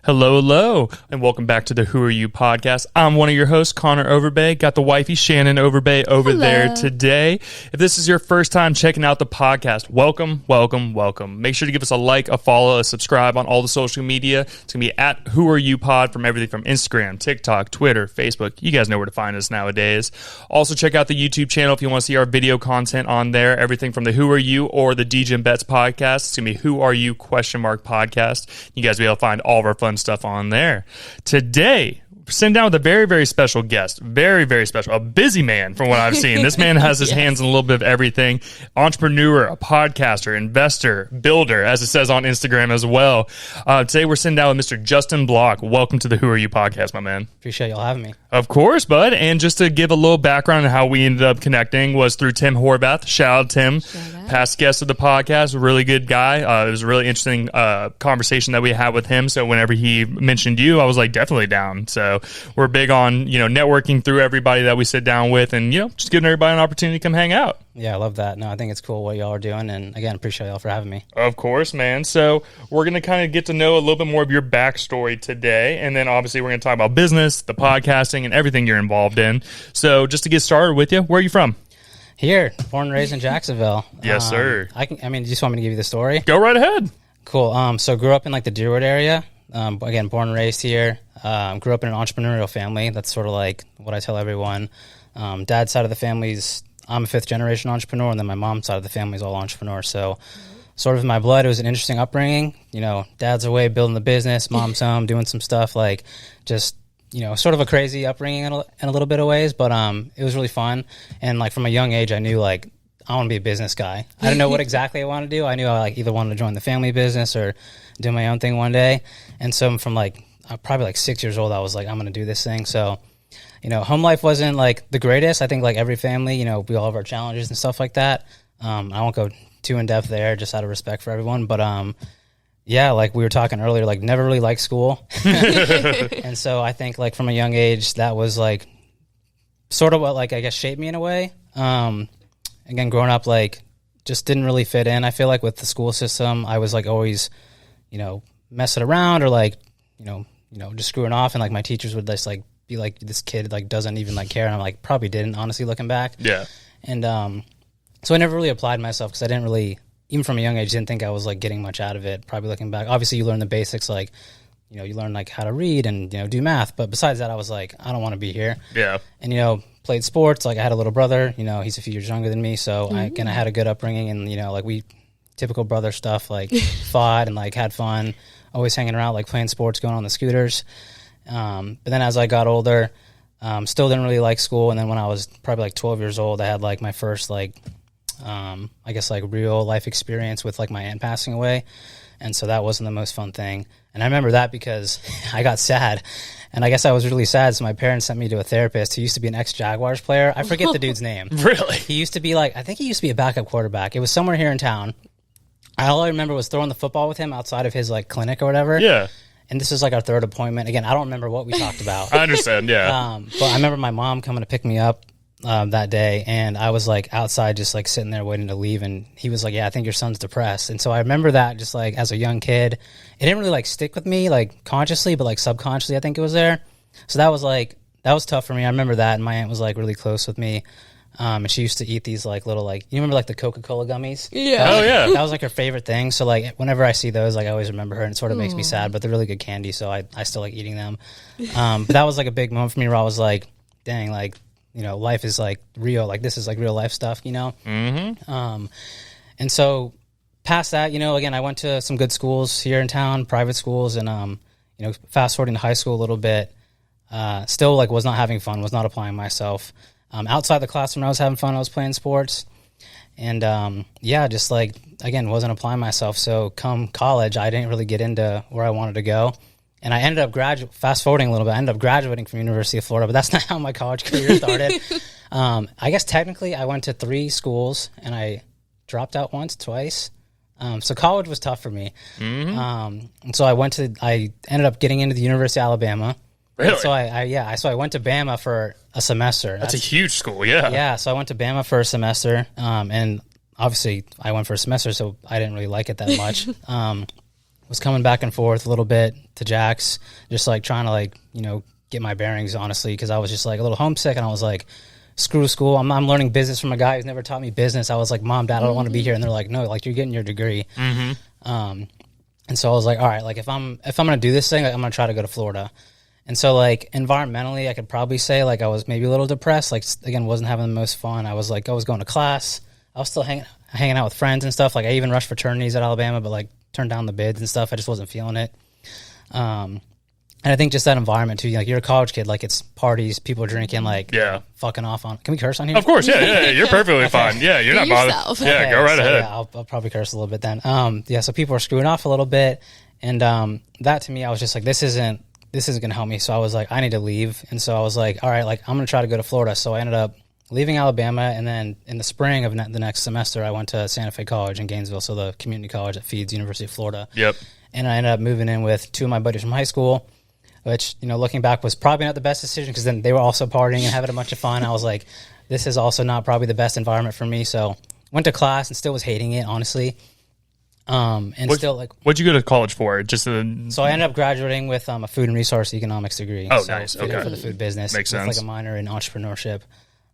Hello, hello, and welcome back to the Who Are You podcast. I'm one of your hosts, Connor Overbay. Got the wifey, Shannon Overbay, over there today. If this is your first time checking out the podcast, welcome, welcome, welcome. Make sure to give us a like, a follow, a subscribe on all the social media. It's going to be at Who Are You Pod from everything from Instagram, TikTok, Twitter, Facebook. You guys know where to find us nowadays. Also, check out the YouTube channel if you want to see our video content on there. Everything from the Who Are You or the DJ and Bets podcast. It's going to be Who Are You podcast. You guys will be able to find all of our fun stuff on there. Today, sitting down with a very, very special guest. Very, very special. A busy man from what I've seen. This man has his hands in a little bit of everything. Entrepreneur, a podcaster, investor, builder, as it says on Instagram as well. Today we're sitting down with Mr. Justin Block. Welcome to the Who Are You podcast, my man. Appreciate y'all having me. Of course, bud. And just to give a little background on how we ended up connecting was through Tim Horvath. Shout out Tim, past guest of the podcast, a really good guy. It was a really interesting conversation that we had with him. So whenever he mentioned you, I was like, definitely down. So we're big on, networking through everybody that we sit down with and, just giving everybody an opportunity to come hang out. Yeah, I love that. No, I think it's cool what y'all are doing. And again, appreciate y'all for having me. Of course, man. So we're going to kind of get to know a little bit more of your backstory today. And then obviously we're going to talk about business, the podcasting, and everything you're involved in. So just to get started with you, where are you from? Here, born and raised in Jacksonville. Yes, sir. Do you just want me to give you the story? Go right ahead. Cool. So grew up in like the Deerwood area. Again, born and raised here. Grew up in an entrepreneurial family. That's sort of like what I tell everyone. Dad's side of the family's, I'm a fifth generation entrepreneur, and then my mom's side of the family is all entrepreneurs. So sort of in my blood, it was an interesting upbringing. Dad's away building the business, mom's home doing some stuff, like just, sort of a crazy upbringing in a little bit of ways, but it was really fun. And like from a young age, I knew like I want to be a business guy. I didn't know what exactly I wanted to do. I knew I like either wanted to join the family business or do my own thing one day. And so from like probably like 6 years old, I was like, I'm going to do this thing. So home life wasn't like the greatest. I think like every family, we all have our challenges and stuff like that. I won't go too in depth there just out of respect for everyone. But yeah, like we were talking earlier, like never really liked school. And so I think like from a young age, that was like sort of what like I guess shaped me in a way. Again, growing up, like just didn't really fit in. I feel like with the school system, I was like always, messing around or like, just screwing off. And like my teachers would just like be like, this kid like doesn't even like care. And I'm like, probably didn't, honestly, looking back. Yeah. And so I never really applied myself because I didn't really, even from a young age, didn't think I was like getting much out of it. Probably looking back, obviously you learn the basics, like, you learn like how to read and, do math. But besides that, I was like, I don't want to be here. Yeah. And, played sports. Like I had a little brother, he's a few years younger than me. So I had a good upbringing and, like we typical brother stuff, like fought and like had fun, always hanging around, like playing sports, going on the scooters. But then as I got older, still didn't really like school. And then when I was probably like 12 years old, I had like my first like, I guess like real life experience with like my aunt passing away. And so that wasn't the most fun thing. And I remember that because I got sad. And I guess I was really sad, so my parents sent me to a therapist who used to be an ex-Jaguars player. I forget the dude's name. Really? He used to be like, I think he used to be a backup quarterback. It was somewhere here in town. All I remember was throwing the football with him outside of his like clinic or whatever. Yeah. And this was like our third appointment. Again, I don't remember what we talked about. I understand, yeah. But I remember my mom coming to pick me up that day, and I was like outside just like sitting there waiting to leave, and he was like, yeah, I think your son's depressed. And so I remember that just like as a young kid. It didn't really like stick with me like consciously, but like subconsciously I think it was there. So that was tough for me. I remember that, and my aunt was like really close with me. And she used to eat these like little like, you remember like the Coca-Cola gummies? Yeah. Yeah. That was like her favorite thing. So like whenever I see those, like I always remember her, and it sort of makes me sad, but they're really good candy. So I still like eating them. But that was like a big moment for me where I was like, dang, like, life is like real. Like this is like real life stuff, Mm-hmm. And so past that, again, I went to some good schools here in town, private schools, and, fast forwarding to high school a little bit, still like was not having fun, was not applying myself. Outside the classroom, I was having fun. I was playing sports, and just like again, wasn't applying myself. So come college, I didn't really get into where I wanted to go, and I ended up fast forwarding a little bit. I ended up graduating from University of Florida, but that's not how my college career started. I guess technically, I went to 3 schools, and I dropped out once, twice. So college was tough for me. Mm-hmm. And so I ended up getting into the University of Alabama. Really? So I went to Bama for a semester. That's a huge school, yeah. Yeah, so I went to Bama for a semester, and obviously I went for a semester, so I didn't really like it that much. was coming back and forth a little bit to Jax, just like trying to like, get my bearings, honestly, because I was just like a little homesick, and I was like, screw school. I'm learning business from a guy who's never taught me business. I was like, Mom, Dad, I don't want to be here. And they're like, no, like you're getting your degree. And so I was like, all right, like if I'm going to do this thing, like, I'm going to try to go to Florida. And so like environmentally, I could probably say like I was maybe a little depressed. Like again, wasn't having the most fun. I was going to class. I was still hanging out with friends and stuff. Like I even rushed fraternities at Alabama, but like turned down the bids and stuff. I just wasn't feeling it. And I think just that environment too, like you're a college kid, like it's parties, people drinking, like fucking off on. Can we curse on here? Of course, yeah, you're perfectly fine. Yeah, you're not bothered. Yeah, okay, go right ahead. Yeah, I'll probably curse a little bit then. So people are screwing off a little bit, and that to me, I was just like, this isn't gonna help me. So I was like, I need to leave, and so I was like, all right, like I'm gonna try to go to Florida. So I ended up leaving Alabama, and then in the spring of the next semester, I went to Santa Fe College in Gainesville, so the community college that feeds University of Florida. Yep. And I ended up moving in with two of my buddies from high school, which, looking back was probably not the best decision because then they were also partying and having a bunch of fun. I was like, this is also not probably the best environment for me. So went to class and still was hating it, honestly. What'd you go to college for? So I ended up graduating with a food and resource economics degree. Oh, so nice. Okay. For the food business. Makes sense. Like a minor in entrepreneurship.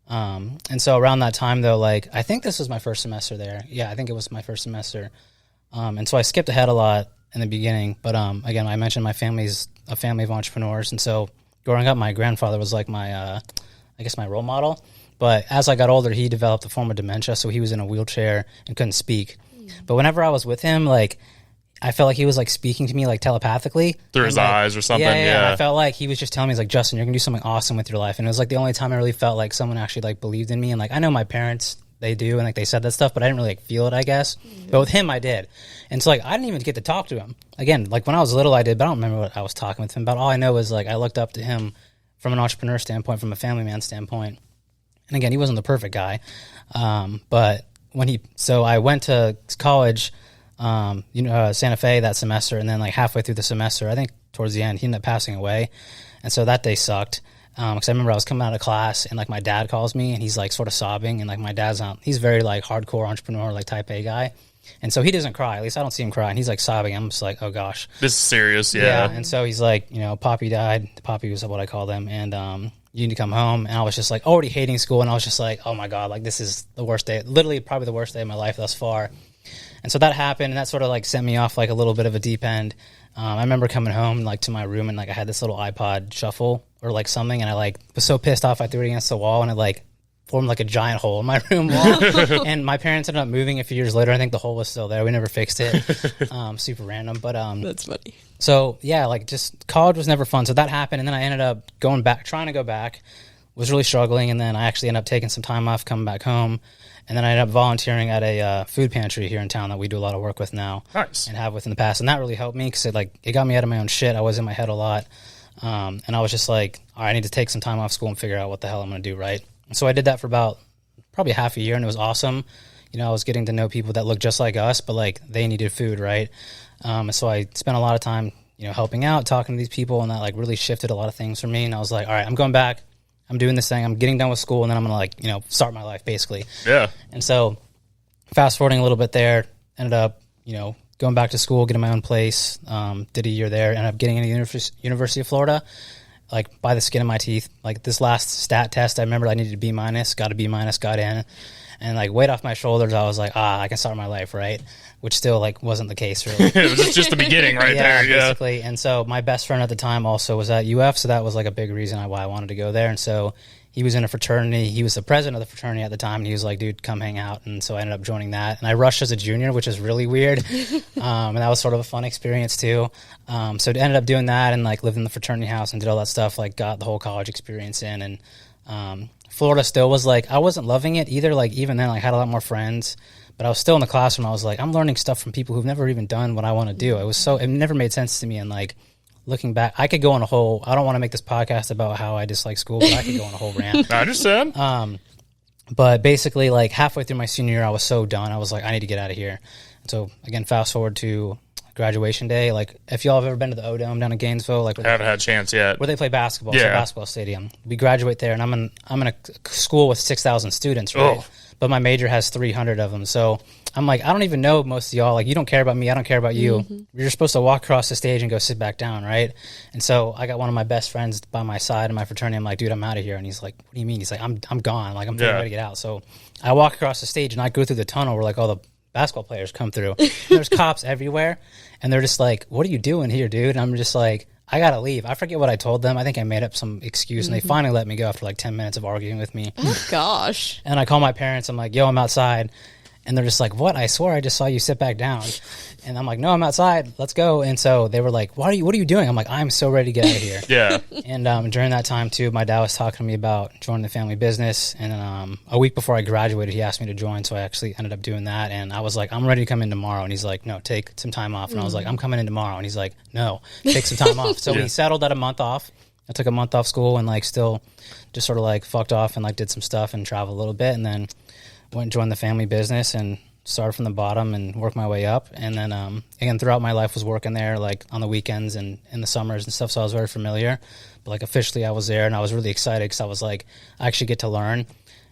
And so around that time though, like I think this was my first semester there. Yeah, I think it was my first semester. And so I skipped ahead a lot in the beginning, but again, I mentioned my family's a family of entrepreneurs, and so growing up, my grandfather was like my my role model. But as I got older, he developed a form of dementia, so he was in a wheelchair and couldn't speak. But whenever I was with him, like I felt like he was like speaking to me like telepathically through his eyes or something. Yeah. I felt like he was just telling me, he's like, Justin, you're gonna do something awesome with your life. And it was like the only time I really felt like someone actually like believed in me. And like I know my parents, they do, and like they said that stuff, but I didn't really like feel it, I guess. But with him, I did. And so like I didn't even get to talk to him. Again, like when I was little, I did, but I don't remember what I was talking with him about. All I know is like I looked up to him from an entrepreneur standpoint, from a family man standpoint. And again, he wasn't the perfect guy, but so I went to college, Santa Fe that semester, and then like halfway through the semester, I think towards the end, he ended up passing away, and so that day sucked. Because I remember I was coming out of class and like my dad calls me and he's like sort of sobbing, and like my dad's he's very like hardcore entrepreneur, like type A guy. And so he doesn't cry. At least I don't see him cry. And he's like sobbing. I'm just like, oh gosh. This is serious. Yeah. And so he's like, Poppy died. Poppy was what I call them. And you need to come home. And I was just like already hating school. And I was just like, oh my God, like this is the worst day, literally probably the worst day of my life thus far. And so that happened. And that sort of like sent me off like a little bit of a deep end. I remember coming home like to my room and like I had this little iPod shuffle or like something, and I like was so pissed off I threw it against the wall, and it like formed like a giant hole in my room wall. And my parents ended up moving a few years later. I think the hole was still there. We never fixed it. Super random, but that's funny. So yeah, like just college was never fun. So that happened, and then I ended up trying to go back, was really struggling, and then I actually ended up taking some time off, coming back home. And then I ended up volunteering at a food pantry here in town that we do a lot of work with now. Nice. And have with in the past. And that really helped me because it got me out of my own shit. I was in my head a lot. And I was just like, all right, I need to take some time off school and figure out what the hell I'm going to do, right? And so I did that for about probably half a year, and it was awesome. I was getting to know people that looked just like us, but like they needed food, right? And so I spent a lot of time, helping out, talking to these people, and that like really shifted a lot of things for me. And I was like, all right, I'm going back. I'm doing this thing. I'm getting done with school, and then I'm going to start my life basically. Yeah. And so fast forwarding a little bit there, ended up, going back to school, getting my own place, did a year there, ended up getting into University of Florida, like by the skin of my teeth. Like this last stat test, I remember I needed a B-, got a B-, got in, and like weight off my shoulders, I was like, I can start my life, right? Which still like wasn't the case really. It was just the beginning right there. Yeah, basically. And so my best friend at the time also was at UF, so that was like a big reason why I wanted to go there. And so he was in a fraternity. He was the president of the fraternity at the time, and he was like, dude, come hang out. And so I ended up joining that. And I rushed as a junior, which is really weird. And that was sort of a fun experience too. So I ended up doing that and like lived in the fraternity house and did all that stuff, like got the whole college experience in. And Florida still was like, I wasn't loving it either. Like even then, I had a lot more friends, but I was still in the classroom. I was like, I'm learning stuff from people who've never even done what I want to do. It never made sense to me. And like, looking back, I could go on I don't want to make this podcast about how I dislike school, but I could go on a whole rant. I understand. But basically, like halfway through my senior year, I was so done. I was like, I need to get out of here. And so again, fast forward to graduation day. Like, if y'all have ever been to the O-Dome down in Gainesville, like, I haven't had a chance yet. Where they play basketball, it's a basketball stadium. We graduate there, and I'm in a school with 6,000 students, right? But my major has 300 of them. So I'm like, I don't even know most of y'all. Like, you don't care about me. I don't care about you. You're supposed to walk across the stage and go sit back down, right? And so I got one of my best friends by my side in my fraternity. I'm like, dude, I'm out of here. And he's like, what do you mean? He's like, I'm gone. Like, I'm ready to get out. So I walk across the stage, and I go through the tunnel where, like, all the basketball players come through. There's cops everywhere. And they're just like, what are you doing here, dude? And I'm just like, I got to leave. I forget what I told them. I think I made up some excuse, and they finally let me go after like 10 minutes of arguing with me. Oh, gosh. And I call my parents. I'm like, yo, I'm outside. And they're just like, what? I swear I just saw you sit back down. And I'm like, no, I'm outside. Let's go. And so they were like, what are you doing? I'm like, I'm so ready to get out of here. Yeah. And during that time, too, my dad was talking to me about joining the family business. And a week before I graduated, he asked me to join. So I actually ended up doing that. And I was like, I'm ready to come in tomorrow. And he's like, no, take some time off. And I was like, I'm coming in tomorrow. And he's like, no, take some time off. So we settled at a month off. I took a month off school and like still just sort of like fucked off and like did some stuff and traveled a little bit. And then went and joined the family business and started from the bottom and worked my way up. And then, again, throughout my life was working there, like on the weekends and in the summers and stuff. So I was very familiar, but like officially I was there, and I was really excited because I was like, I actually get to learn.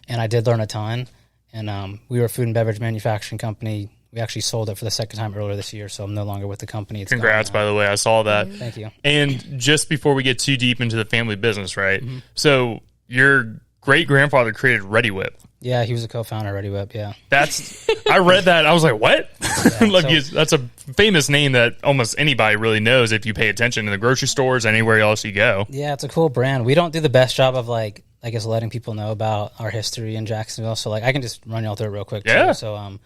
And I did learn a ton. And we were a food and beverage manufacturing company. We actually sold it for the second time earlier this year. So I'm no longer with the company. It's Congrats, by the way. I saw that. Thank you. And just before we get too deep into the family business, right? So your great grandfather created Redi-Whip. Yeah, he was a co-founder of Redi-Whip, yeah. I read that. I was like, what? Yeah, that's a famous name that almost anybody really knows if you pay attention in the grocery stores, anywhere else you go. Yeah, it's a cool brand. We don't do the best job of, like, I guess, letting people know about our history in Jacksonville. So, like, I can just run y'all through it real quick, Yeah. too. So,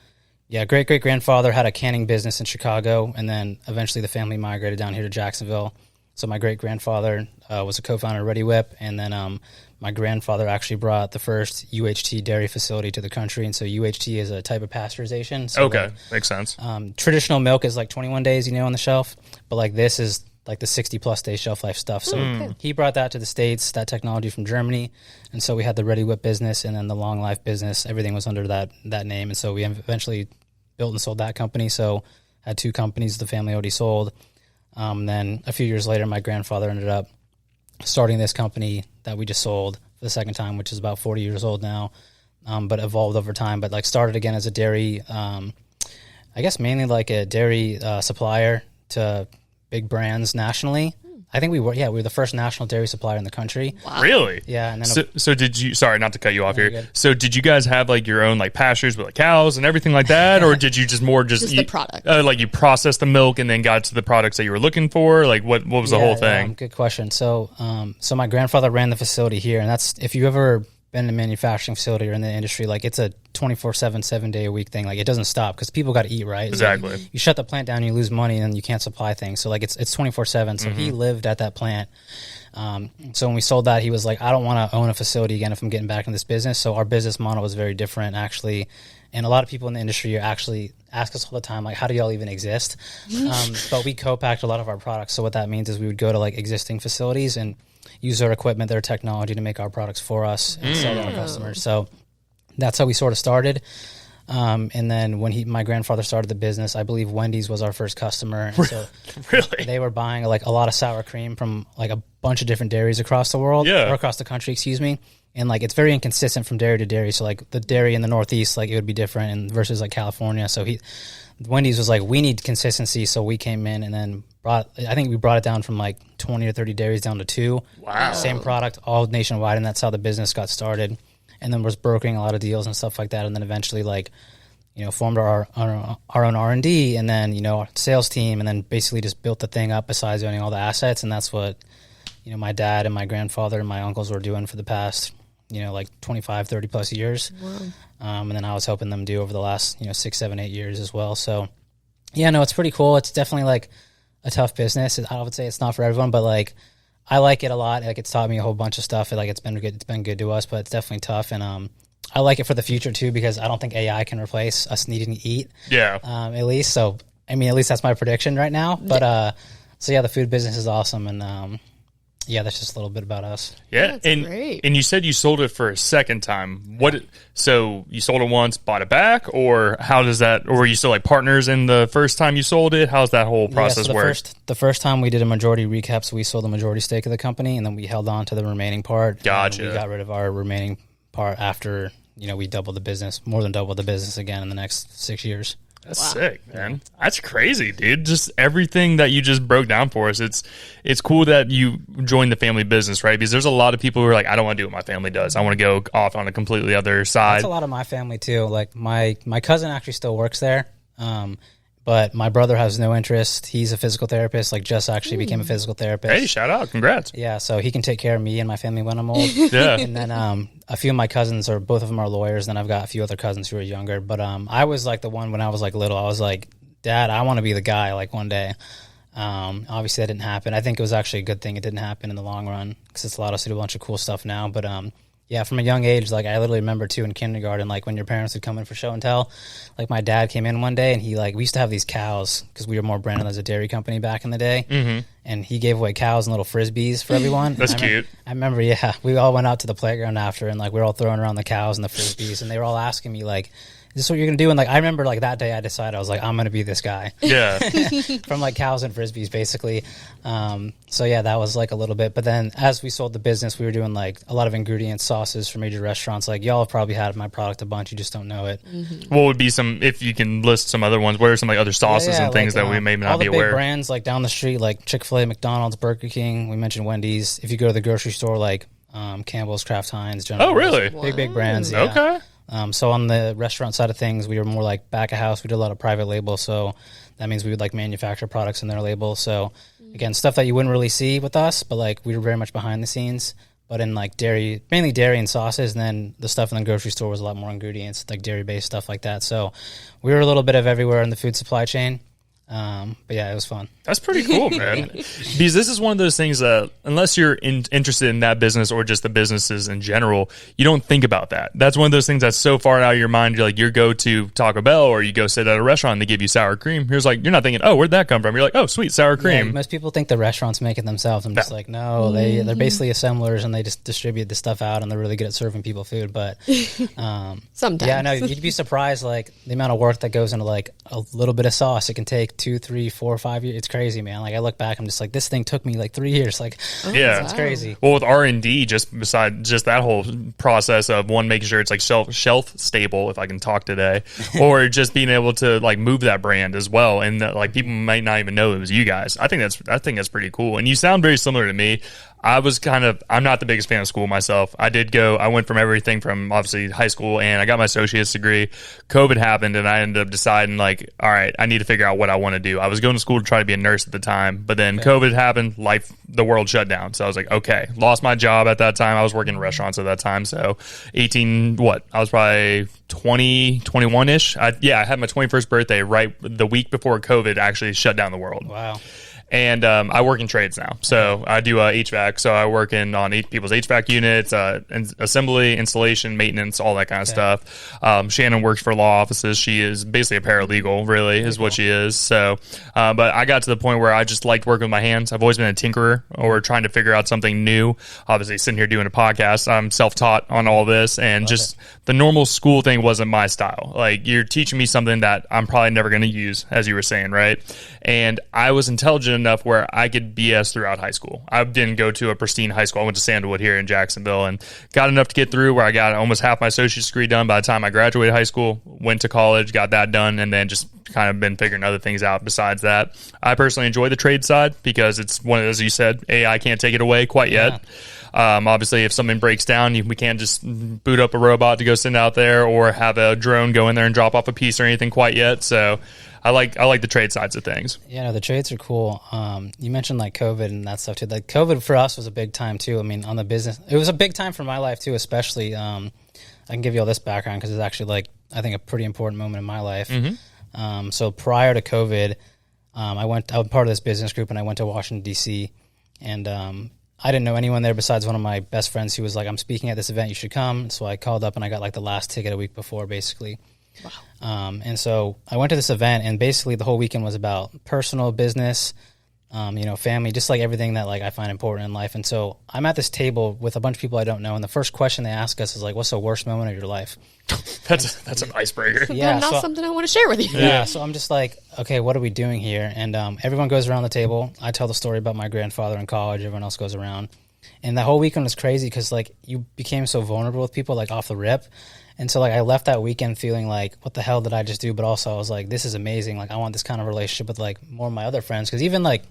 great-great-grandfather had a canning business in Chicago, and then eventually the family migrated down here to Jacksonville. So my great-grandfather was a co-founder of Redi-Whip, and then my grandfather actually brought the first UHT dairy facility to the country. And so UHT is a type of pasteurization. So Okay, makes sense. traditional milk is like 21 days, on the shelf, but like this is like the 60-plus day shelf life stuff. So he brought that to the States, that technology from Germany. And so we had the Redi-Whip business and then the long life business. Everything was under that name. And so we eventually built and sold that company. So had two companies the family already sold. Then a few years later, my grandfather ended up starting this company that we just sold for the second time, which is about 40 years old now, but evolved over time. But like started again as a dairy, I guess mainly like a dairy supplier to big brands nationally. I think we were the first national dairy supplier in the country. Wow. Really? Yeah. And then so did you, sorry, not to cut you off you're here. good. So did you guys have like your own like pastures with like cows and everything like that? Or did you just the product? Like you processed the milk and then got to the products that you were looking for? Like what was the whole thing? Good question. So, so my grandfather ran the facility here, and that's, if you ever been in a manufacturing facility or in the industry, like it's a 24/7, 7-day-a-week thing. Like it doesn't stop because people got to eat, right? Exactly. Like, you shut the plant down, you lose money, and then you can't supply things. So like it's 24/7. So he lived at that plant. So when we sold that, he was like, I don't want to own a facility again if I'm getting back in this business. So our business model was very different, actually. And a lot of people in the industry actually ask us all the time, like, how do y'all even exist? But we co-packed a lot of our products. So what that means is we would go to like existing facilities and use their equipment, their technology to make our products for us and sell to our customers. So that's how we sort of started. And then when my grandfather started the business, I believe Wendy's was our first customer. And so Really? they were buying like a lot of sour cream from like a bunch of different dairies across the world, or across the country, excuse me. And like it's very inconsistent from dairy to dairy. So like the dairy in the Northeast, like it would be different and versus like California. So Wendy's was like, we need consistency. So we came in and then I think we brought it down from like 20 or 30 dairies down to 2. Wow. Same product, all nationwide. And that's how the business got started. And then was brokering a lot of deals and stuff like that. And then eventually formed our own R&D and then, our sales team, and then basically just built the thing up besides owning all the assets. And that's what, my dad and my grandfather and my uncles were doing for the past, like 25, 30 plus years. Wow. And then I was helping them do over the last, 6, 7, 8 years as well. So yeah, no, it's pretty cool. It's definitely like a tough business. I would say it's not for everyone, but like, I like it a lot. Like it's taught me a whole bunch of stuff. Like it's been good. It's been good to us, but it's definitely tough. And, I like it for the future too, because I don't think AI can replace us needing to eat. Yeah. At least. So, I mean, at least that's my prediction right now. But, so yeah, the food business is awesome. And, Yeah, that's just a little bit about us. Yeah, That's and great. and you said you sold it for a second time. So you sold it once, bought it back, or how does that? Or were you still like partners in the first time you sold it? How's that whole process so work? the first time we did a majority recap, so we sold the majority stake of the company, and then we held on to the remaining part. Gotcha. We got rid of our remaining part after we doubled the business, more than doubled the business again in the next 6 years. That's sick, man. That's crazy, dude. Just everything that you just broke down for us. It's cool that you joined the family business, right? Because there's a lot of people who are like, I don't want to do what my family does. I want to go off on a completely other side. That's a lot of my family too. Like my cousin actually still works there. But my brother has no interest. He's a physical therapist, like just actually became a physical therapist. Hey, shout out. Congrats. Yeah, so he can take care of me and my family when I'm old. Yeah. And then a few of my cousins, or both of them are lawyers, and I've got a few other cousins who are younger. But I was like the one when I was like little. I was like, Dad, I want to be the guy like one day. Obviously, that didn't happen. I think it was actually a good thing it didn't happen in the long run because it's allowed us to do a bunch of cool stuff now. But yeah, from a young age, like I literally remember too in kindergarten, like when your parents would come in for show and tell, like my dad came in one day and he we used to have these cows because we were more branded as a dairy company back in the day. And he gave away cows and little Frisbees for everyone. That's cute. I remember, yeah, we all went out to the playground after and like we were all throwing around the cows and the Frisbees and they were all asking me like, is this what you're going to do? And like, I remember like that day I decided I was like, I'm going to be this guy. Yeah. From like cows and Frisbees basically. So yeah, that was like a little bit. But then as we sold the business, we were doing like a lot of ingredients, sauces for major restaurants. Like y'all have probably had my product a bunch. You just don't know it. What would be some, if you can list some other ones, what are some like other sauces and things like, that we may not all be the big aware of? brands like down the street, like Chick-fil-A, McDonald's, Burger King. We mentioned Wendy's. If you go to the grocery store, like Campbell's, Kraft Heinz, General Oh, really? Big brands. Yeah. Okay. So on the restaurant side of things, we were more like back of house. We did a lot of private label, so that means we would like manufacture products in their label. So again, stuff that you wouldn't really see with us, but like we were very much behind the scenes. But in like dairy, mainly dairy and sauces, and then the stuff in the grocery store was a lot more ingredients, like dairy-based stuff like that. So we were a little bit of everywhere in the food supply chain. But yeah, it was fun. That's pretty cool, man. Because this is one of those things that, unless you're interested in that business or just the businesses in general, you don't think about that. That's one of those things that's so far out of your mind. You're like, you go to Taco Bell or you go sit at a restaurant and they give you sour cream. Here's like, you're not thinking, oh, where'd that come from? You're like, oh, sweet, sour cream. Yeah, most people think the restaurants make it themselves. I'm just like, no, they're basically assemblers and they just distribute the stuff out and they're really good at serving people food. But Sometimes. yeah, no, you'd be surprised like the amount of work that goes into like a little bit of sauce. It can take 2, 3, 4, 5 years. It's crazy, man. Like I look back, I'm just like, this thing took me like 3 years. Like, Yeah. it's crazy. Well, with R&D, just beside just that whole process of one, making sure it's like shelf stable, if I can talk today, or just being able to like move that brand as well, and that, like people might not even know it was you guys. I think that's pretty cool. And you sound very similar to me. I'm not the biggest fan of school myself. I went from everything from obviously high school and I got my associate's degree. COVID happened and I ended up deciding like, all right, I need to figure out what I want to do. I was going to school to try to be a nurse at the time, but then COVID happened, the world shut down. So I was like, okay, lost my job at that time. I was working in restaurants at that time. So I was probably 20, 21-ish. I had my 21st birthday right the week before COVID actually shut down the world. Wow. And I work in trades now. So I do HVAC. So I work on people's HVAC units, assembly, installation, maintenance, all that kind of stuff. Shannon works for law offices. She is basically a paralegal, really, is what she is. So, but I got to the point where I just liked working with my hands. I've always been a tinkerer or trying to figure out something new. Obviously, sitting here doing a podcast, I'm self-taught on all this. And the normal school thing wasn't my style. Like, you're teaching me something that I'm probably never going to use, as you were saying, right? And I was intelligent enough where I could BS throughout high school. I didn't go to a pristine high school. I went to Sandalwood here in Jacksonville and got enough to get through where I got almost half my associate's degree done by the time I graduated high school, went to college, got that done, and then just kind of been figuring other things out besides that. I personally enjoy the trade side because it's one of those, as you said, AI can't take it away quite yet. Obviously, if something breaks down, we can't just boot up a robot to go send out there or have a drone go in there and drop off a piece or anything quite yet. So I like the trade sides of things. Yeah, no, the trades are cool. You mentioned like COVID and that stuff too. Like COVID for us was a big time too. I mean, on the business, it was a big time for my life too, especially. I can give you all this background because it's actually like, I think, a pretty important moment in my life. So prior to COVID, I was part of this business group and I went to Washington, D.C. and I didn't know anyone there besides one of my best friends who was like, I'm speaking at this event, you should come. So I called up and I got like the last ticket a week before, basically. Wow. And so I went to this event and basically the whole weekend was about personal business, family, just like everything that like I find important in life. And so I'm at this table with a bunch of people I don't know, and the first question they ask us is like, what's the worst moment of your life? That's an icebreaker. Yeah, not something I want to share with you. Yeah, so I'm just like, okay, what are we doing here? And everyone goes around the table. I tell the story about my grandfather in college. Everyone else goes around. And that whole weekend was crazy because like you became so vulnerable with people like off the rip. And so like I left that weekend feeling like, what the hell did I just do? But also I was like, this is amazing. Like I want this kind of relationship with like more of my other friends. Because even like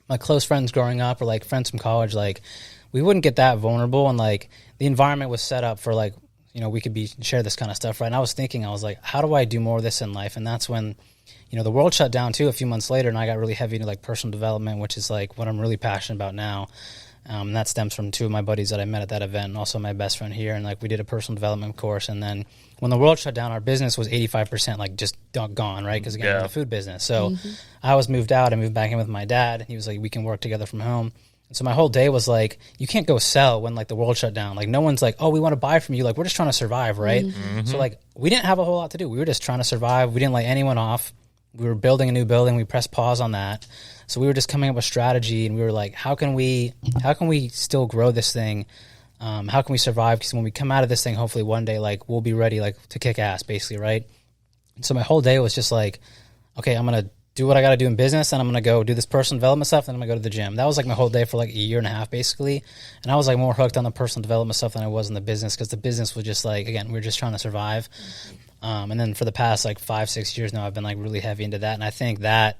my close friends growing up or like friends from college, like we wouldn't get that vulnerable. And like the environment was set up for like, we could share this kind of stuff, right? And I was thinking, I was like, how do I do more of this in life? And that's when, the world shut down too a few months later, and I got really heavy into like personal development, which is like what I'm really passionate about now. And that stems from two of my buddies that I met at that event, and also my best friend here. And like we did a personal development course. And then when the world shut down, our business was 85% like just gone, right? Because again, we're in the food business. So I was moved out. I moved back in with my dad. He was like, we can work together from home. And so my whole day was like, you can't go sell when like the world shut down. Like no one's like, oh, we want to buy from you. Like we're just trying to survive, right? So like we didn't have a whole lot to do. We were just trying to survive. We didn't lay anyone off. We were building a new building. We pressed pause on that. So we were just coming up with strategy, and we were like, how can we still grow this thing? How can we survive? Because when we come out of this thing, hopefully one day, like we'll be ready, like to kick ass, basically, right? And so my whole day was just like, okay, I'm gonna do what I got to do in business, and I'm gonna go do this personal development stuff, and I'm gonna go to the gym. That was like my whole day for like a year and a half, basically. And I was like more hooked on the personal development stuff than I was in the business, because the business was just like, again, we were just trying to survive. And then for the past like 5-6 years now, I've been like really heavy into that, and I think that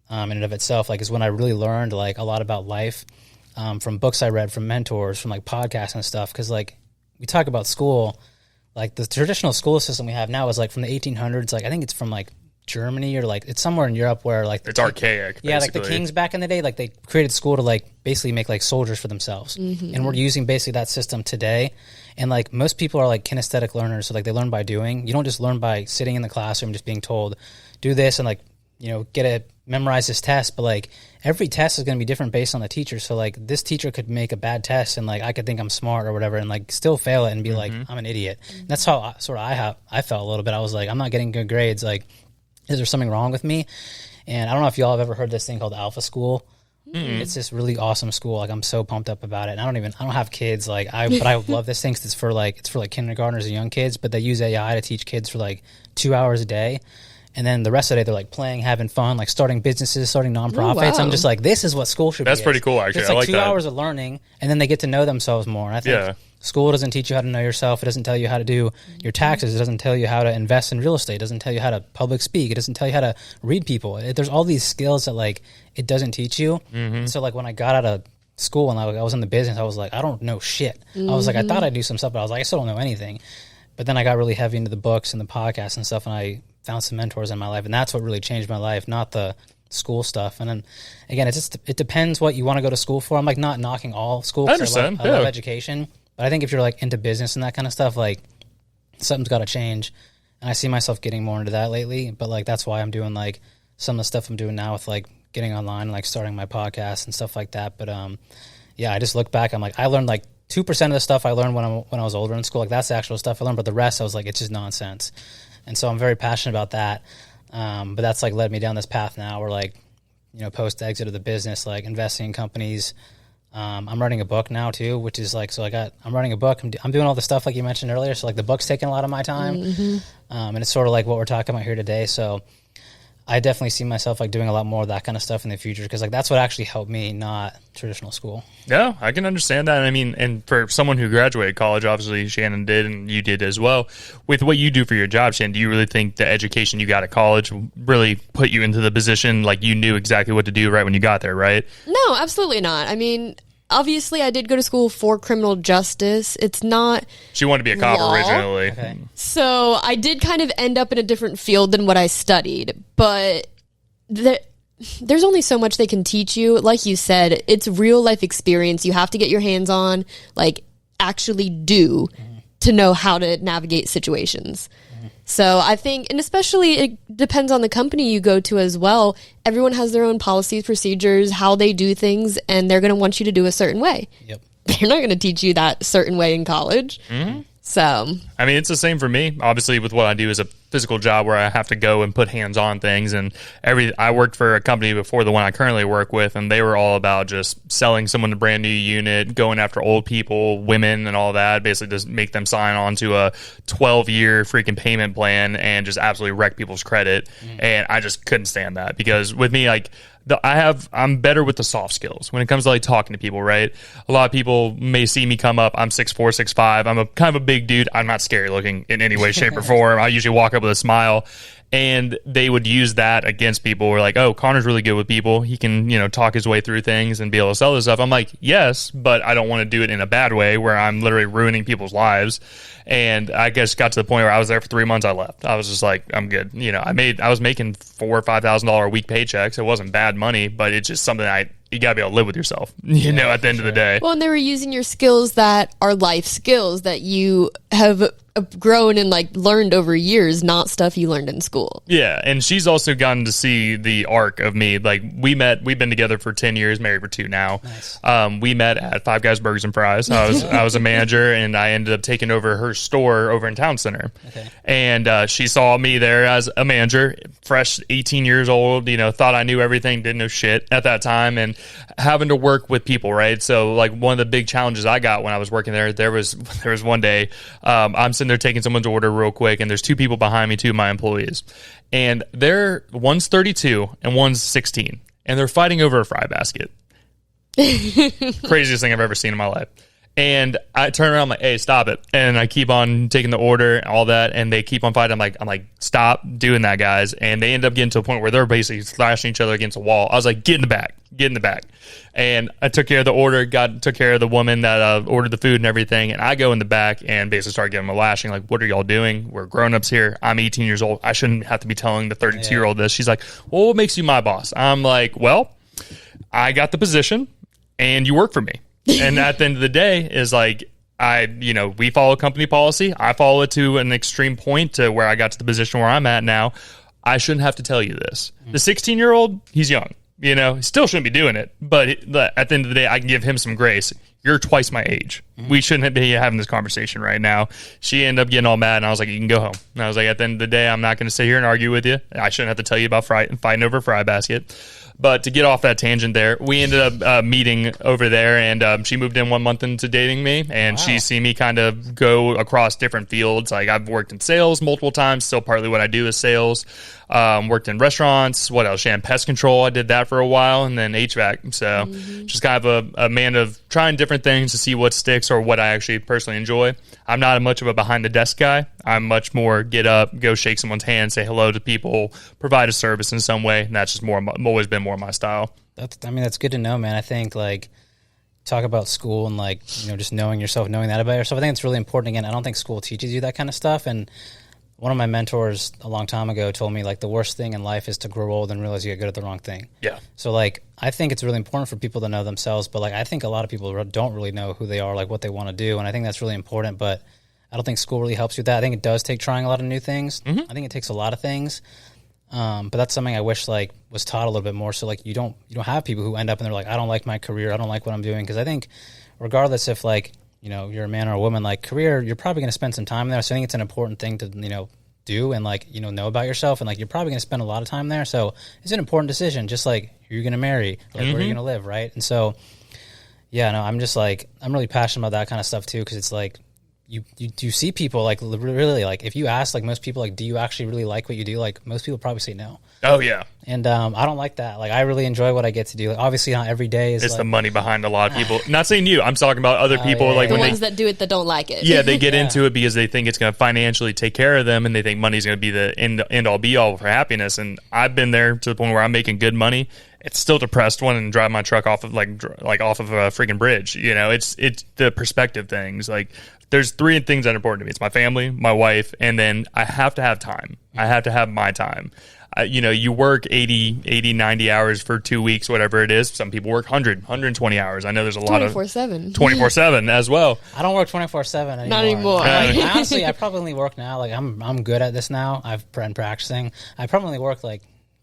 in and of itself, like, is when I really learned like a lot about life, from books I read, from mentors, from like podcasts and stuff. Because like we talk about school, like the traditional school system we have now is like from the 1800s. Like I think it's from like Germany, or like it's somewhere in Europe where like it's archaic. Yeah, basically. Like the kings back in the day, like they created school to like basically make like soldiers for themselves, and we're using basically that system today. And like most people are like kinesthetic learners, so like they learn by doing. You don't just learn by sitting in the classroom just being told do this and like memorize this test. But like every test is going to be different based on the teacher. So like this teacher could make a bad test, and like I could think I'm smart or whatever, and like still fail it and be like I'm an idiot. And that's how I felt a little bit. I was like, I'm not getting good grades. Like, is there something wrong with me? And I don't know if y'all have ever heard this thing called Alpha School. It's this really awesome school. Like I'm so pumped up about it. And I don't have kids. But I love this thing because it's for like kindergartners and young kids. But they use AI to teach kids for like 2 hours a day. And then the rest of the day, they're like playing, having fun, like starting businesses, starting nonprofits. Oh, wow. I'm just like, this is what school should be. That's pretty cool, actually. It's like I like 2 that. hours of learning, and then they get to know themselves more. And I think school doesn't teach you how to know yourself. It doesn't tell you how to do your taxes. It doesn't tell you how to invest in real estate. It doesn't tell you how to public speak. It doesn't tell you how to read people. There's all these skills that like it doesn't teach you. So like when I got out of school and I was in the business, I was like, I don't know shit. I was like, I thought I'd do some stuff, but I was like, I still don't know anything. But then I got really heavy into the books and the podcasts and stuff, and I found some mentors in my life, and that's what really changed my life, not the school stuff. And then again, it depends what you want to go to school for. I'm like not knocking all school. I understand. I love education, but I think if you're like into business and that kind of stuff, like something's got to change. And I see myself getting more into that lately. But like that's why I'm doing like some of the stuff I'm doing now with like getting online, and like starting my podcast and stuff like that. But I just look back. I'm like, I learned like 2% of the stuff I learned when I was older in school. Like that's the actual stuff I learned, but the rest I was like, it's just nonsense. And so I'm very passionate about that. But that's like led me down this path now where like, post exit of the business, like investing in companies. I'm writing a book now too, which is like, I'm writing a book. I'm doing all the stuff like you mentioned earlier. So like the book's taking a lot of my time. And it's sort of like what we're talking about here today. So I definitely see myself like doing a lot more of that kind of stuff in the future, because like that's what actually helped me, not traditional school. Yeah, I can understand that. I mean, and for someone who graduated college, obviously Shannon did, and you did as well. With what you do for your job, Shannon, do you really think the education you got at college really put you into the position, like you knew exactly what to do right when you got there, right? No, absolutely not. I mean, obviously I did go to school for criminal justice. It's not She wanted to be a cop law. Originally. Okay. So I did kind of end up in a different field than what I studied, but there's only so much they can teach you. Like you said, it's real life experience. You have to get your hands on, like actually do to know how to navigate situations. So I think, and especially it depends on the company you go to as well. Everyone has their own policies, procedures, how they do things, and they're going to want you to do a certain way. Yep. They're not going to teach you that certain way in college. So I mean, it's the same for me. Obviously, with what I do as a physical job where I have to go and put hands on things. And I worked for a company before the one I currently work with, and they were all about just selling someone a brand new unit, going after old people, women, and all that. Basically, just make them sign on to a 12-year freaking payment plan and just absolutely wreck people's credit. And I just couldn't stand that, because with me, like, I'm better with the soft skills when it comes to like talking to people, right? A lot of people may see me come up. I'm 6'4", 6'5". I'm a kind of a big dude. I'm not scary looking in any way, shape, or form. I usually walk up with a smile, and they would use that against people. We're like, oh, Connor's really good with people. He can, talk his way through things and be able to sell this stuff. I'm like, yes, but I don't want to do it in a bad way where I'm literally ruining people's lives. And I guess got to the point where I was there for 3 months. I left. I was just like, I'm good. I was making $4,000 or $5,000 a week paychecks. It wasn't bad money, but it's just something you gotta be able to live with yourself, at the end of the day. Well, and they were using your skills that are life skills that you have grown and like learned over years, not stuff you learned in school. Yeah, and she's also gotten to see the arc of me. Like, we've been together for 10 years, married for 2 now. Nice. We met at Five Guys Burgers and Fries. I was a manager, and I ended up taking over her store over in Town Center. Okay. And she saw me there as a manager, fresh 18 years old, thought I knew everything, didn't know shit at that time, and having to work with people, right? So like one of the big challenges I got when I was working there was one day, I'm sitting there taking someone's order real quick, and there's 2 people behind me, 2 of my employees, and one's 32 and one's 16, and they're fighting over a fry basket. Craziest thing I've ever seen in my life. And I turn around, I'm like, hey, stop it. And I keep on taking the order and all that, and they keep on fighting. I'm like, stop doing that, guys. And they end up getting to a point where they're basically slashing each other against a wall. I was like, get in the back. And I took care of the order, took care of the woman that ordered the food and everything. And I go in the back and basically start giving them a lashing, like, what are y'all doing? We're grown-ups here. I'm 18 years old. I shouldn't have to be telling the 32-year-old this. She's like, well, what makes you my boss? I'm like, well, I got the position, and you work for me. And at the end of the day is like, we follow company policy. I follow it to an extreme point to where I got to the position where I'm at now. I shouldn't have to tell you this. The 16-year-old, he's young, he still shouldn't be doing it. But at the end of the day, I can give him some grace. You're twice my age. We shouldn't be having this conversation right now. She ended up getting all mad, and I was like, you can go home. And I was like, at the end of the day, I'm not going to sit here and argue with you. I shouldn't have to tell you about fighting over a fry basket. But to get off that tangent there, we ended up meeting over there, and she moved in 1 month into dating me, and she's seen me kind of go across different fields. Like, I've worked in sales multiple times, still partly what I do is sales. Worked in restaurants. What else? She had pest control. I did that for a while, and then HVAC. So just kind of a man of trying different things to see what sticks or what I actually personally enjoy. I'm not much of a behind-the-desk guy. I'm much more get up, go shake someone's hand, say hello to people, provide a service in some way, and that's just always been more my style. That's good to know, man. I think, like, talk about school and, like, just knowing yourself, knowing that about yourself. I think it's really important. Again, I don't think school teaches you that kind of stuff, and one of my mentors a long time ago told me, like, the worst thing in life is to grow old and realize you get good at the wrong thing. Yeah. So, like, I think it's really important for people to know themselves, but, like, I think a lot of people don't really know who they are, like, what they want to do, and I think that's really important, but I don't think school really helps you with that. I think it does take trying a lot of new things. I think it takes a lot of things, but that's something I wish, like, was taught a little bit more, so, like, you don't have people who end up and they're like, I don't like my career, I don't like what I'm doing, because I think regardless if, like, you're a man or a woman, like, career, you're probably going to spend some time there, so I think it's an important thing to, do and, like, know about yourself, and, like, you're probably going to spend a lot of time there, so it's an important decision, just like who you're going to marry, like, where you're going to live, right? And so, yeah, no, I'm just, like, I'm really passionate about that kind of stuff too, because it's like, you see people, like, really, like, if you ask, like, most people, like, do you actually really like what you do? Like, most people probably say no. Oh, yeah. And I don't like that. Like, I really enjoy what I get to do. Like, obviously, not every day is, it's like, the money behind a lot of people. Not saying you. I'm talking about other people. Yeah, like the when ones that do it that don't like it. Yeah, they get into it because they think it's going to financially take care of them, and they think money's going to be the end all be all for happiness. And I've been there to the point where I'm making good money. It's still depressed one and drive my truck off of like off of a freaking bridge. It's the perspective things. Like, there's 3 things that are important to me. It's my family, my wife, and then I have to have time. I have to have my time. You work 80, 90 hours for 2 weeks, whatever it is. Some people work 100, 120 hours. I know there's a lot of 24/7. 24/7 as well. I don't work 24/7 anymore. Not anymore. Like, honestly, I probably only work now. Like, I'm good at this now. I've been practicing. I probably only work like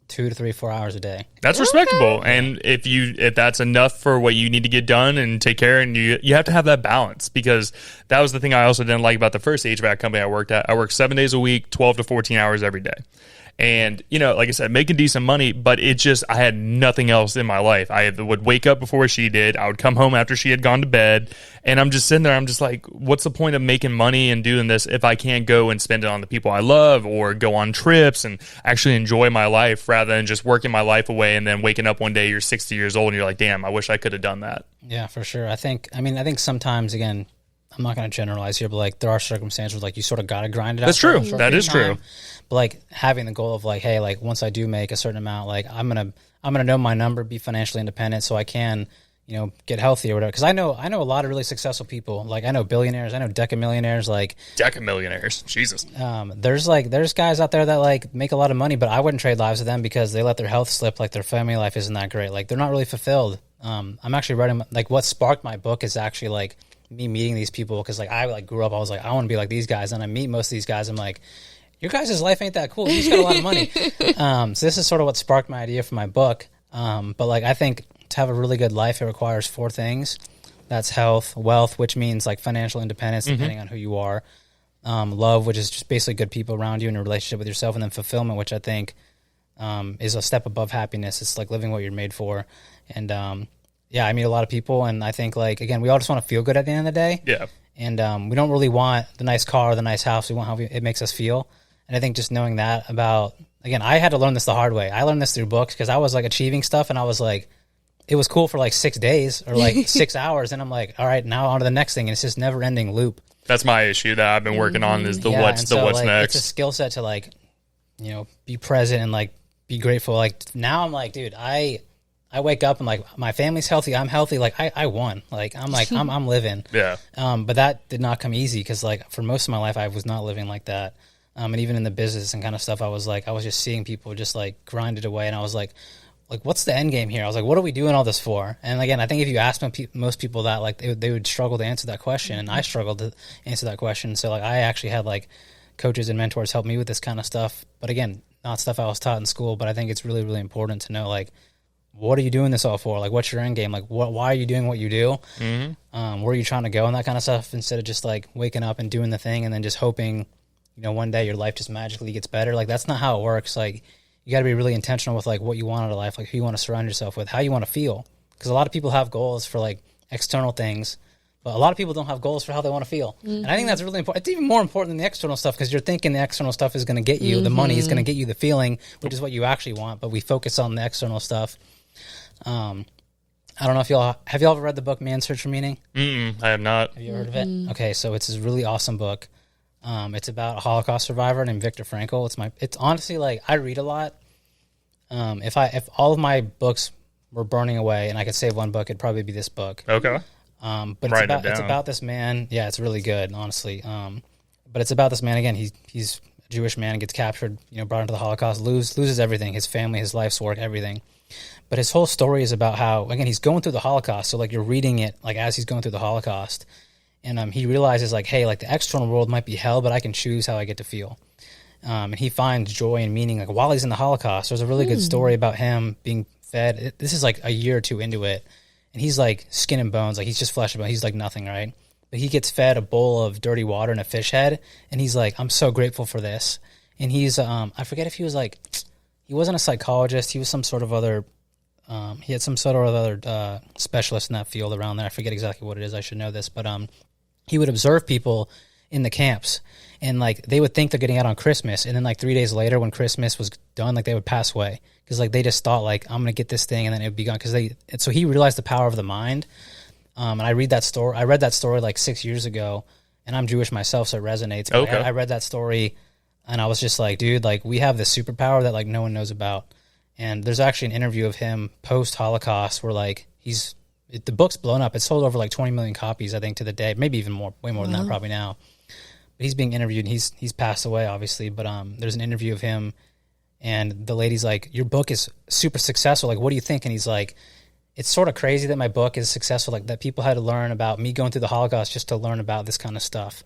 2 to 3, 4 hours a day. That's respectable. And if that's enough for what you need to get done and take care, and you have to have that balance, because that was the thing I also didn't like about the first HVAC company I worked at. I worked 7 days a week, 12 to 14 hours every day. And, like I said, making decent money, but I had nothing else in my life. I would wake up before she did. I would come home after she had gone to bed. And I'm just sitting there. I'm just like, what's the point of making money and doing this if I can't go and spend it on the people I love, or go on trips and actually enjoy my life, rather than just working my life away and then waking up one day, you're 60 years old and you're like, damn, I wish I could have done that. Yeah, for sure. I think sometimes, again, I'm not going to generalize here, but like there are circumstances where like you sort of got to grind it out. That's true. That is true. But like having the goal of like, hey, like once I do make a certain amount, like I'm gonna know my number, be financially independent, so I can, get healthy or whatever. Because I know a lot of really successful people. Like I know billionaires, I know decamillionaires. Like decamillionaires, Jesus. There's guys out there that like make a lot of money, but I wouldn't trade lives with them because they let their health slip. Like their family life isn't that great. Like they're not really fulfilled. I'm actually writing, like what sparked my book is actually like me meeting these people, because like I like grew up, I was like, I want to be like these guys, and I meet most of these guys, I'm like, your guys' life ain't that cool, you just got a lot of money. So this is sort of what sparked my idea for my book. But like I think to have a really good life, it requires 4 things. That's health, wealth, which means like financial independence, depending on who you are, love, which is just basically good people around you in a relationship with yourself, and then fulfillment, which I think is a step above happiness. It's like living what you're made for. And yeah, I meet a lot of people, and I think, like, again, we all just want to feel good at the end of the day. Yeah. And we don't really want the nice car or the nice house. We want how it makes us feel. And I think just knowing that about, again, I had to learn this the hard way. I learned this through books, because I was, like, achieving stuff, and I was, like, it was cool for, like, 6 days or, like, 6 hours. And I'm like, all right, now on to the next thing. And it's just never-ending loop. That's my issue that I've been working on, is what's like, next. It's a skill set to, like, be present and, like, be grateful. Like, now I'm like, dude, I wake up and like my family's healthy, I'm healthy, like I won. Like I'm living. Yeah. But that did not come easy, because like for most of my life I was not living like that. And even in the business and kind of stuff, I was just seeing people just like grind it away, and I was like what's the end game here? I was like, what are we doing all this for? And again, I think if you ask most people that, like they would struggle to answer that question, and I struggled to answer that question. So like I actually had like coaches and mentors help me with this kind of stuff. But again, not stuff I was taught in school. But I think it's really, really important to know, like, what are you doing this all for? Like, what's your end game? Like, why are you doing what you do? Mm-hmm. Where are you trying to go, and that kind of stuff, instead of just like waking up and doing the thing and then just hoping, one day your life just magically gets better. Like, that's not how it works. Like, you got to be really intentional with like what you want out of life, like who you want to surround yourself with, how you want to feel. Because a lot of people have goals for like external things, but a lot of people don't have goals for how they want to feel. Mm-hmm. And I think that's really important. It's even more important than the external stuff, because you're thinking the external stuff is going to get you the money, is going to get you the feeling, which is what you actually want. But we focus on the external stuff. I don't know if have y'all ever read the book Man's Search for Meaning? I have not. Have you heard of it? Okay, so it's this really awesome book. It's about a Holocaust survivor named Viktor Frankl. It's honestly, like, I read a lot. If all of my books were burning away and I could save one book, it'd probably be this book. Okay. But it's about this man. Yeah, it's really good, honestly. But it's about this man, again, he's a Jewish man, gets captured, brought into the Holocaust, loses everything, his family, his life's work, everything. But his whole story is about how, again, he's going through the Holocaust. So, like, you're reading it, like, as he's going through the Holocaust. And he realizes, like, hey, like, the external world might be hell, but I can choose how I get to feel. And he finds joy and meaning, like, while he's in the Holocaust. There's a really good story about him being fed. This is, like, a year or two into it. And he's, like, skin and bones. Like, he's just flesh and bone. He's, like, nothing, right? But he gets fed a bowl of dirty water and a fish head. And he's like, I'm so grateful for this. And he's, I forget if he was, like, he wasn't a psychologist. He was some sort of other... he had some sort of other specialist in that field around there. I forget exactly what it is. I should know this. But he would observe people in the camps, and like they would think they're getting out on Christmas, and then like 3 days later when Christmas was done, like they would pass away, because like they just thought, like, I'm going to get this thing, and then it would be gone. So he realized the power of the mind. And I read that story like 6 years ago, and I'm Jewish myself, so it resonates. Okay. I read that story, and I was just like, dude, like, we have this superpower that like no one knows about. And there's actually an interview of him post-Holocaust where, like, the book's blown up. It's sold over, like, 20 million copies, I think, to the day. Maybe even more, way more than that probably now. But he's being interviewed, and he's passed away, obviously. But there's an interview of him, and the lady's like, your book is super successful. Like, what do you think? And he's like, it's sort of crazy that my book is successful, like, that people had to learn about me going through the Holocaust just to learn about this kind of stuff.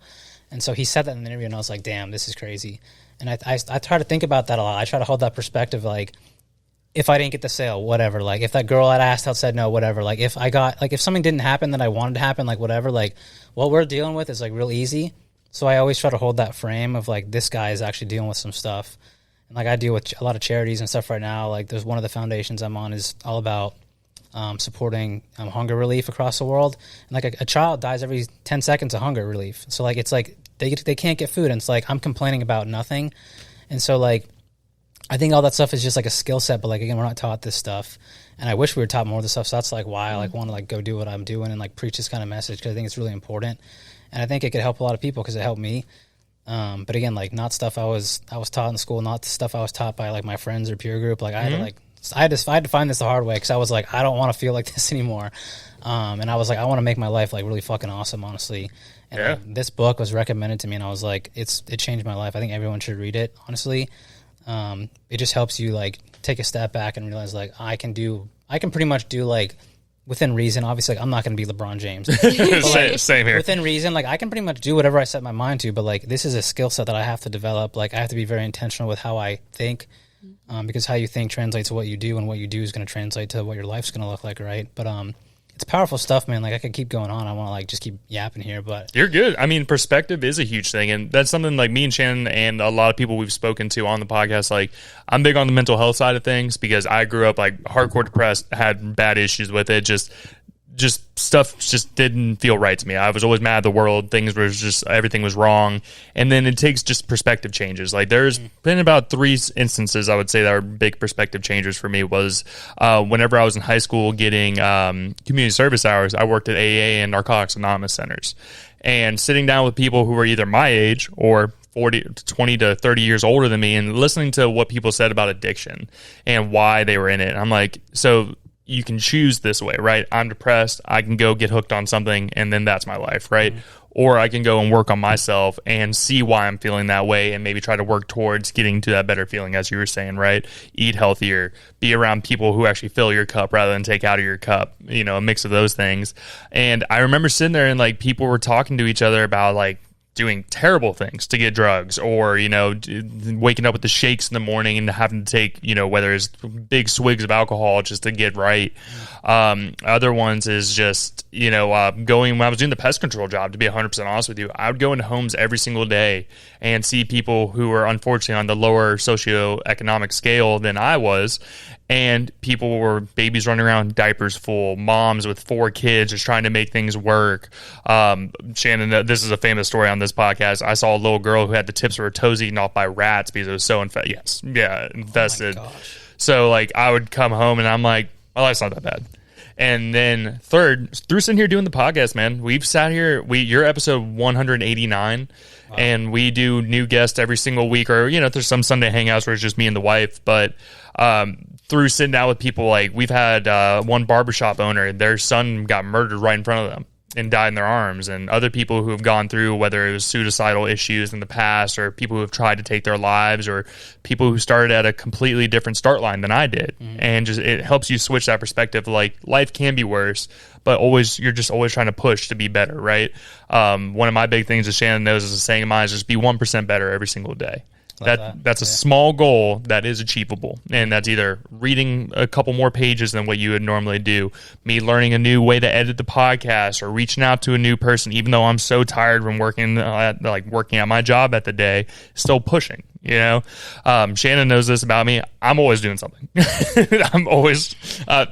And so he said that in the interview, and I was like, damn, this is crazy. And I try to think about that a lot. I try to hold that perspective, like, if I didn't get the sale, whatever, like if that girl I'd asked out said no, whatever, like if if something didn't happen that I wanted to happen, like whatever, like what we're dealing with is like real easy. So I always try to hold that frame of like, this guy is actually dealing with some stuff. And like I deal with a lot of charities and stuff right now. Like there's one of the foundations I'm on is all about supporting hunger relief across the world. And like a child dies every 10 seconds of hunger relief. So like, it's like they can't get food. And it's like, I'm complaining about nothing. And so like, I think all that stuff is just like a skill set, but like, again, we're not taught this stuff. And I wish we were taught more of this stuff. So that's like why I like want to like go do what I'm doing and like preach this kind of message, because I think it's really important. And I think it could help a lot of people because it helped me. But again, like not stuff I was taught in school, not the stuff I was taught by like my friends or peer group. Like I had to find this the hard way, because I was like, I don't want to feel like this anymore. And I was like, I want to make my life like really fucking awesome, honestly. And like, this book was recommended to me, and I was like, it changed my life. I think everyone should read it, honestly. It just helps you like take a step back and realize like I can pretty much do like within reason. Obviously, like, I'm not going to be LeBron James. Like, same here. Within reason, like I can pretty much do whatever I set my mind to. But like this is a skill set that I have to develop. Like I have to be very intentional with how I think, because how you think translates to what you do, and what you do is going to translate to what your life's going to look like, right? But it's powerful stuff, man. Like I could keep going on. I want to like just keep yapping here, but you're good. I mean, perspective is a huge thing, and that's something like me and Shannon and a lot of people we've spoken to on the podcast. Like, I'm big on the mental health side of things because I grew up like hardcore depressed, had bad issues with it. Just stuff just didn't feel right to me. I was always mad at the world. Things were just, everything was wrong. And then it takes just perspective changes. Like there's been about 3 instances I would say that are big perspective changers for me. Was whenever I was in high school getting community service hours, I worked at AA and Narcotics Anonymous centers, and sitting down with people who were either my age or 20 to 30 years older than me, and listening to what people said about addiction and why they were in it. And I'm like, so you can choose this way, right? I'm depressed. I can go get hooked on something, and then that's my life, right? Or I can go and work on myself and see why I'm feeling that way, and maybe try to work towards getting to that better feeling, as you were saying, right? Eat healthier, be around people who actually fill your cup rather than take out of your cup, you know, a mix of those things. And I remember sitting there and like people were talking to each other about like doing terrible things to get drugs, or, you know, waking up with the shakes in the morning and having to take, you know, whether it's big swigs of alcohol just to get right. Other ones is just, you know, going, when I was doing the pest control job, to be 100% honest with you, I would go into homes every single day and see people who were unfortunately on the lower socioeconomic scale than I was. And people were babies running around, diapers full, moms with 4 kids just trying to make things work. Shannon, this is a famous story on this podcast. I saw a little girl who had the tips of her toes eaten off by rats because it was so infested. Oh, so like I would come home and I'm like, my life's not that bad. And then third, through sitting here doing the podcast, man, we've sat here. You're episode 189. Wow. And we do new guests every single week, or, you know, there's some Sunday hangouts where it's just me and the wife. But through sitting down with people, like we've had one barbershop owner, their son got murdered right in front of them and died in their arms, and other people who have gone through, whether it was suicidal issues in the past, or people who have tried to take their lives, or people who started at a completely different start line than I did. And just it helps you switch that perspective. Like life can be worse, but you're just always trying to push to be better, right? One of my big things that Shannon knows is a saying of mine is just be 1% better every single day. That's a small goal that is achievable, and that's either reading a couple more pages than what you would normally do, me learning a new way to edit the podcast, or reaching out to a new person, even though I'm so tired from working at my job at the day, still pushing. You know, Shannon knows this about me. I'm always doing something. I'm always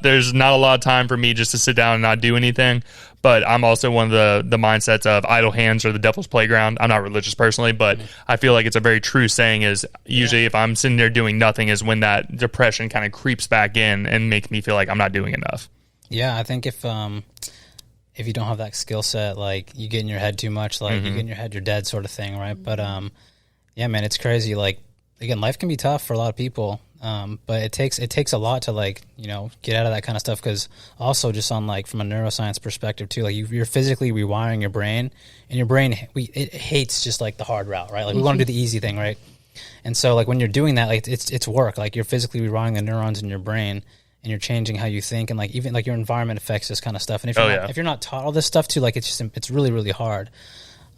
there's not a lot of time for me just to sit down and not do anything. But I'm also one of the mindsets of idle hands are the devil's playground. I'm not religious personally, but I feel like it's a very true saying. Is usually if I'm sitting there doing nothing is when that depression kind of creeps back in and makes me feel like I'm not doing enough. Yeah, I think if you don't have that skill set, like you get in your head too much, like you get in your head, you're dead, sort of thing, right? But yeah, man, it's crazy. Like again, life can be tough for a lot of people. But it takes a lot to, like, you know, get out of that kind of stuff, because also just on like from a neuroscience perspective too, like you're physically rewiring your brain, and your brain it hates just like the hard route, right? Like we want to do the easy thing, right? And so like when you're doing that, like it's work. Like you're physically rewiring the neurons in your brain, and you're changing how you think, and like even like your environment affects this kind of stuff. And if you're not taught all this stuff too, like it's really, really hard.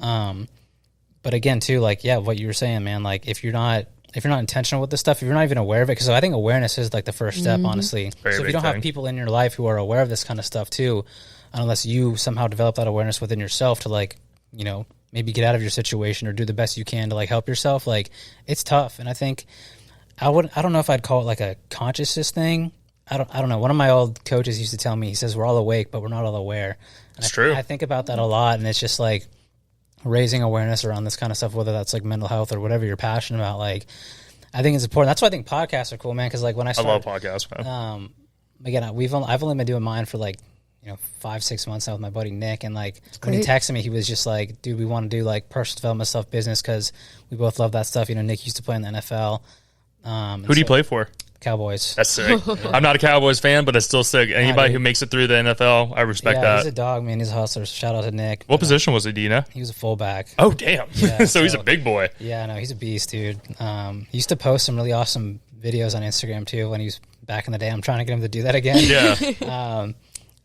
But again too, like what you were saying, man, like if you're not if you're not intentional with this stuff, if you're not even aware of it, because I think awareness is like the first step, honestly. Very so if big you don't thing. have people in your life who are aware of this kind of stuff too, unless you somehow develop that awareness within yourself to like, you know, maybe get out of your situation or do the best you can to like help yourself, like it's tough. And I think I don't know if I'd call it like a consciousness thing. I don't know. One of my old coaches used to tell me, he says, we're all awake, but we're not all aware. And It's true. I think about that a lot, and it's just like raising awareness around this kind of stuff, whether that's like mental health or whatever you're passionate about. Like, I think it's important. That's why I think podcasts are cool, man. Because like when I love started, podcasts, man. Again, I've only been doing mine for like, you know, 5-6 months now with my buddy Nick, and like when he texted me, he was just like, dude, we want to do like personal development stuff, business, because we both love that stuff. You know, Nick used to play in the NFL. Who do you play for? Cowboys. That's sick. I'm not a Cowboys fan, but it's still sick. Anybody who makes it through the NFL, I respect Yeah, that. he's a dog, man. He's a hustler. Shout out to Nick. What position was he, do you know? He was a fullback. Oh, damn. Yeah, so he's a big boy. Yeah, no, he's a beast, dude. He used to post some really awesome videos on Instagram too when he was back in the day. I'm trying to get him to do that again. Yeah.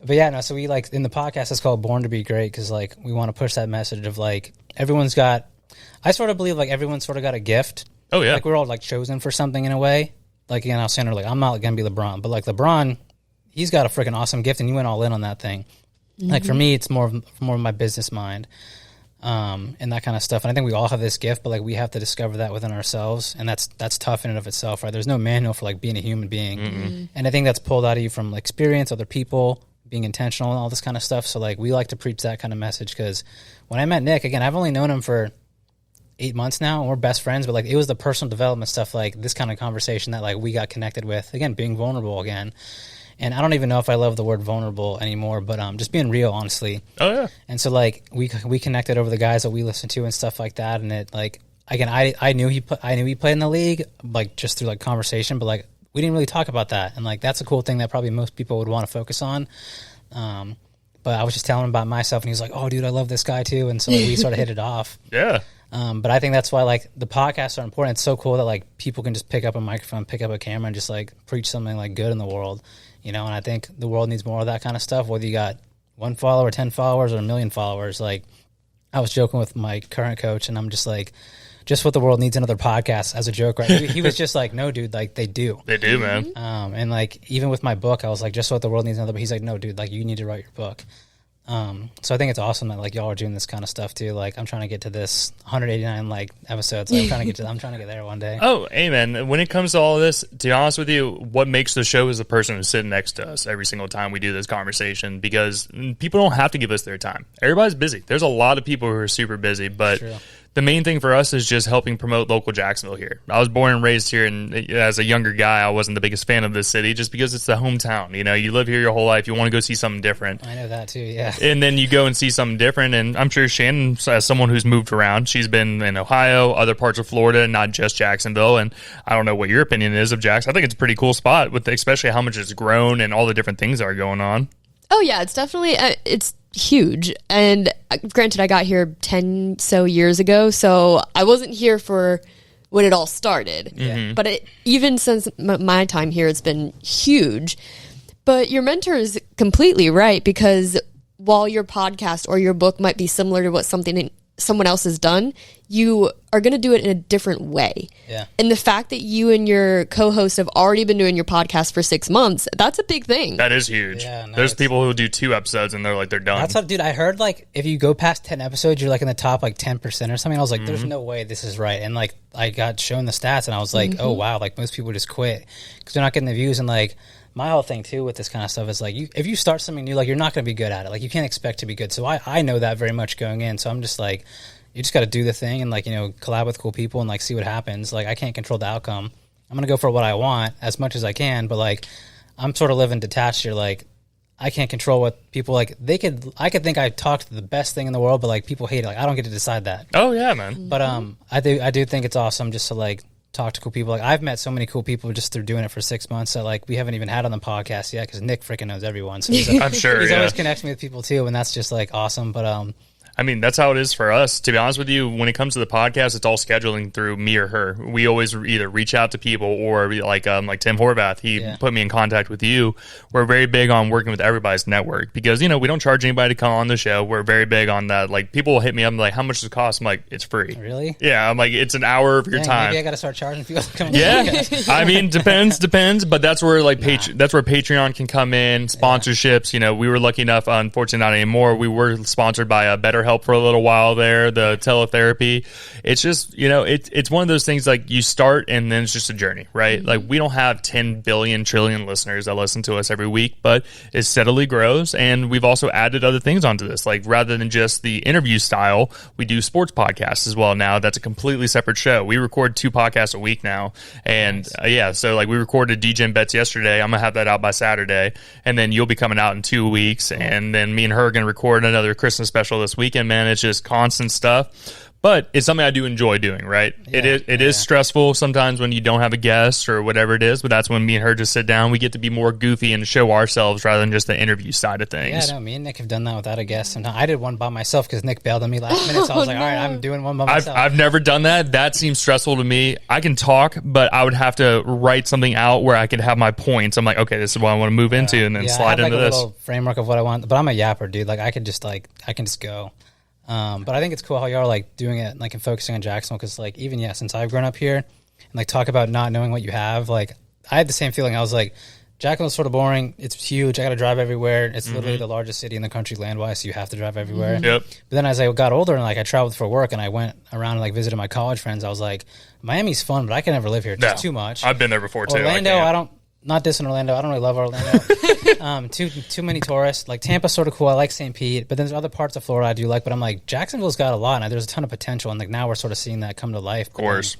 But yeah, no, so we like in the podcast, it's called Born to Be Great, because like we want to push that message of like everyone's got, I sort of believe like everyone's sort of got a gift. Oh, yeah. Like we're all like chosen for something in a way. Like, again, I was saying, like, I'm not going to be LeBron, but like LeBron, he's got a freaking awesome gift, and you went all in on that thing. Like for me, it's more of my business mind, and that kind of stuff. And I think we all have this gift, but like we have to discover that within ourselves, and that's tough in and of itself, right? There's no manual for like being a human being, and I think that's pulled out of you from like, experience, other people, being intentional, and all this kind of stuff. So like we like to preach that kind of message, because when I met Nick, again, I've only known him for 8 months now, and we're best friends, but like it was the personal development stuff, like this kind of conversation that like we got connected with, again, being vulnerable again. And I don't even know if I love the word vulnerable anymore, but just being real, honestly. Oh, yeah. And so like we connected over the guys that we listened to and stuff like that. And it like, again, I knew he played in the league, like just through like conversation, but like we didn't really talk about that. And like that's a cool thing that probably most people would want to focus on. But I was just telling him about myself, and he was like, oh dude, I love this guy too. And so like, we sort of hit it off. Yeah. But I think that's why like the podcasts are important. It's so cool that like people can just pick up a microphone, pick up a camera, and just like preach something like good in the world, you know. And I think the world needs more of that kind of stuff. Whether you got 1 follower, 10 followers, or 1 million followers. Like I was joking with my current coach, and I'm just like, just what the world needs another podcast as a joke, right? He was just like, no, dude, like they do. They do, man. And like even with my book, I was like, just what the world needs another. But he's like, no, dude, like you need to write your book. So I think it's awesome that like y'all are doing this kind of stuff too. Like I'm trying to get to this 189 like episodes. Like, I'm trying to get there one day. Oh, amen. When it comes to all of this, to be honest with you, what makes the show is the person who's sitting next to us every single time we do this conversation, because people don't have to give us their time. Everybody's busy. There's a lot of people who are super busy, but True. the main thing for us is just helping promote local Jacksonville here. I was born and raised here, and as a younger guy, I wasn't the biggest fan of this city just because it's the hometown. You know, you live here your whole life. You want to go see something different. I know that too. Yeah. And then you go and see something different. And I'm sure Shannon, as someone who's moved around, she's been in Ohio, other parts of Florida, not just Jacksonville. And I don't know what your opinion is of Jackson. I think it's a pretty cool spot, with especially how much it's grown and all the different things that are going on. Oh yeah, it's definitely it's huge. And granted, I got here 10 so years ago, so I wasn't here for when it all started. Yeah. But even since my time here, it's been huge. But your mentor is completely right, because while your podcast or your book might be similar to what someone else has done, you are going to do it in a different way. Yeah. And the fact that you and your co-host have already been doing your podcast for 6 months, that's a big thing. That is huge. Yeah, no, There's people who do 2 episodes and they're done. That's what, dude, I heard like if you go past 10 episodes, you're like in the top like 10% or something. I was like, there's no way this is right. And like I got shown the stats, and I was like, oh wow, like most people just quit because they're not getting the views. And like my whole thing too with this kind of stuff is like, if you start something new, like you're not going to be good at it. Like you can't expect to be good. So I know that very much going in. So I'm just like, you just got to do the thing and like, you know, collab with cool people and like see what happens. Like I can't control the outcome. I'm going to go for what I want as much as I can, but like I'm sort of living detached here. Like I can't control what people like. I could think I talked the best thing in the world, but like people hate it. Like I don't get to decide that. Oh yeah, man. But I do think it's awesome just to like talk to cool people. Like I've met so many cool people just through doing it for 6 months that like we haven't even had on the podcast yet, because Nick freaking knows everyone. So he's I'm sure. he's Yeah. always connecting me with people too, and that's just like awesome. But I mean, that's how it is for us. To be honest with you, when it comes to the podcast, it's all scheduling through me or her. We always either reach out to people or like Tim Horvath, he put me in contact with you. We're very big on working with everybody's network because, we don't charge anybody to come on the show. We're very big on that. Like, people will hit me up and like, how much does it cost? I'm like, it's free. Really? Yeah. I'm like, it's an hour of your time. Maybe I got to start charging people to come on. Yeah. I mean, depends. But that's where like that's where Patreon can come in, sponsorships. We were lucky enough, unfortunately not anymore. We were sponsored by BetterHelp for a little while there, the teletherapy. It's just, it's one of those things like you start and then it's just a journey, right? Like, we don't have 10 billion trillion listeners that listen to us every week, but it steadily grows. And we've also added other things onto this. Like, rather than just the interview style, we do sports podcasts as well now. That's a completely separate show. We record 2 podcasts a week now. And so like we recorded DJ and Bets yesterday. I'm going to have that out by Saturday. And then you'll be coming out in 2 weeks. And then me and her are going to record another Christmas special this weekend, man. It's just constant stuff. But it's something I do enjoy doing, right? Yeah, it is stressful sometimes when you don't have a guest or whatever it is, but that's when me and her just sit down. We get to be more goofy and show ourselves rather than just the interview side of things. Yeah, no, me and Nick have done that without a guest sometimes. I did one by myself because Nick bailed on me last minute, so I was like, all right, I'm doing one by myself. I've never done that. That seems stressful to me. I can talk, but I would have to write something out where I could have my points. I'm like, okay, this is what I want to move into, and then slide I have into like a this. little framework of what I want, but I'm a yapper, dude. Like, I can just go. But I think it's cool how you are like doing it, like, and focusing on Jacksonville, because like even since I've grown up here and like talk about not knowing what you have, like I had the same feeling. I was like, Jacksonville's sort of boring. It's huge. I got to drive everywhere. It's literally the largest city in the country land wise, so you have to drive everywhere. Yep. But then as I got older and like I traveled for work and I went around and like visited my college friends, I was like, Miami's fun, but I can never live here. It's just too much. I've been there before too. Orlando, not dissing Orlando. I don't really love Orlando. Too many tourists. Like, Tampa's sort of cool. I like St. Pete, but then there's other parts of Florida I do like. But I'm like, Jacksonville's got a lot, and there's a ton of potential. And like now we're sort of seeing that come to life. Of course.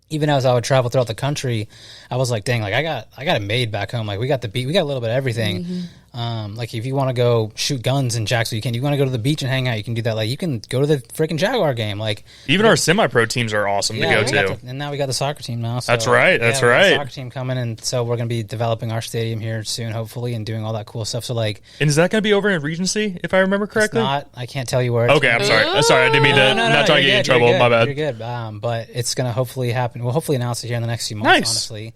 Even as I would travel throughout the country, I was like, dang, like I got it made back home. Like, we got the beat, we got a little bit of everything. Like, if you want to go shoot guns in Jacksonville, you can. You want to go to the beach and hang out, you can do that. Like, you can go to the freaking Jaguar game. Like, even our semi-pro teams are awesome to go to. And now we got the soccer team now. So, that's right. That's right. The soccer team coming, and so we're going to be developing our stadium here soon, hopefully, and doing all that cool stuff. So like, and is that going to be over in Regency, if I remember correctly? It's not. I can't tell you where. It's okay, I'm sorry. Sorry, I didn't mean to. Not trying to get you in trouble. My bad. You're good. But it's going to hopefully happen. We'll hopefully announce it here in the next few months. Nice. Honestly.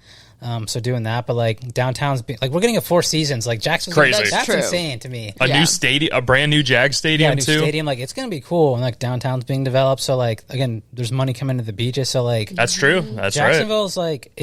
So doing that, but like downtown's like we're getting a 4 seasons. Like, Jacksonville, crazy. That's insane to me. A new stadium, a brand new Jag stadium a new too. Stadium, like, it's gonna be cool. And like downtown's being developed, so like again, there's money coming to the beaches. So like, that's true. That's Jacksonville's like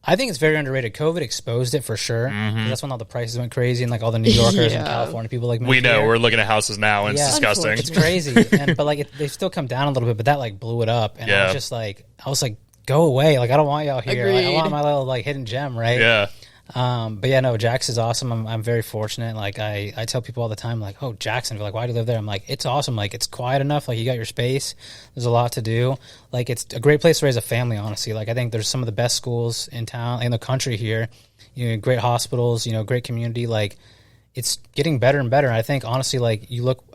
I think it's very underrated. COVID exposed it for sure. That's when all the prices went crazy, and like all the New Yorkers and California people like we know we're looking at houses now, and it's disgusting. It's crazy, but like they've still come down a little bit, but that like blew it up, and I was like, go away. Like, I don't want y'all here. Like, I want my little like hidden gem, right? Yeah. But yeah, no, Jax is awesome. I'm very fortunate. Like, I tell people all the time, like, oh, Jacksonville, like, why do you live there? I'm like, it's awesome. Like, it's quiet enough. Like, you got your space. There's a lot to do. Like, it's a great place to raise a family, honestly. Like, I think there's some of the best schools in town, in the country here. Great hospitals, great community. Like, it's getting better and better. And I think, honestly, like,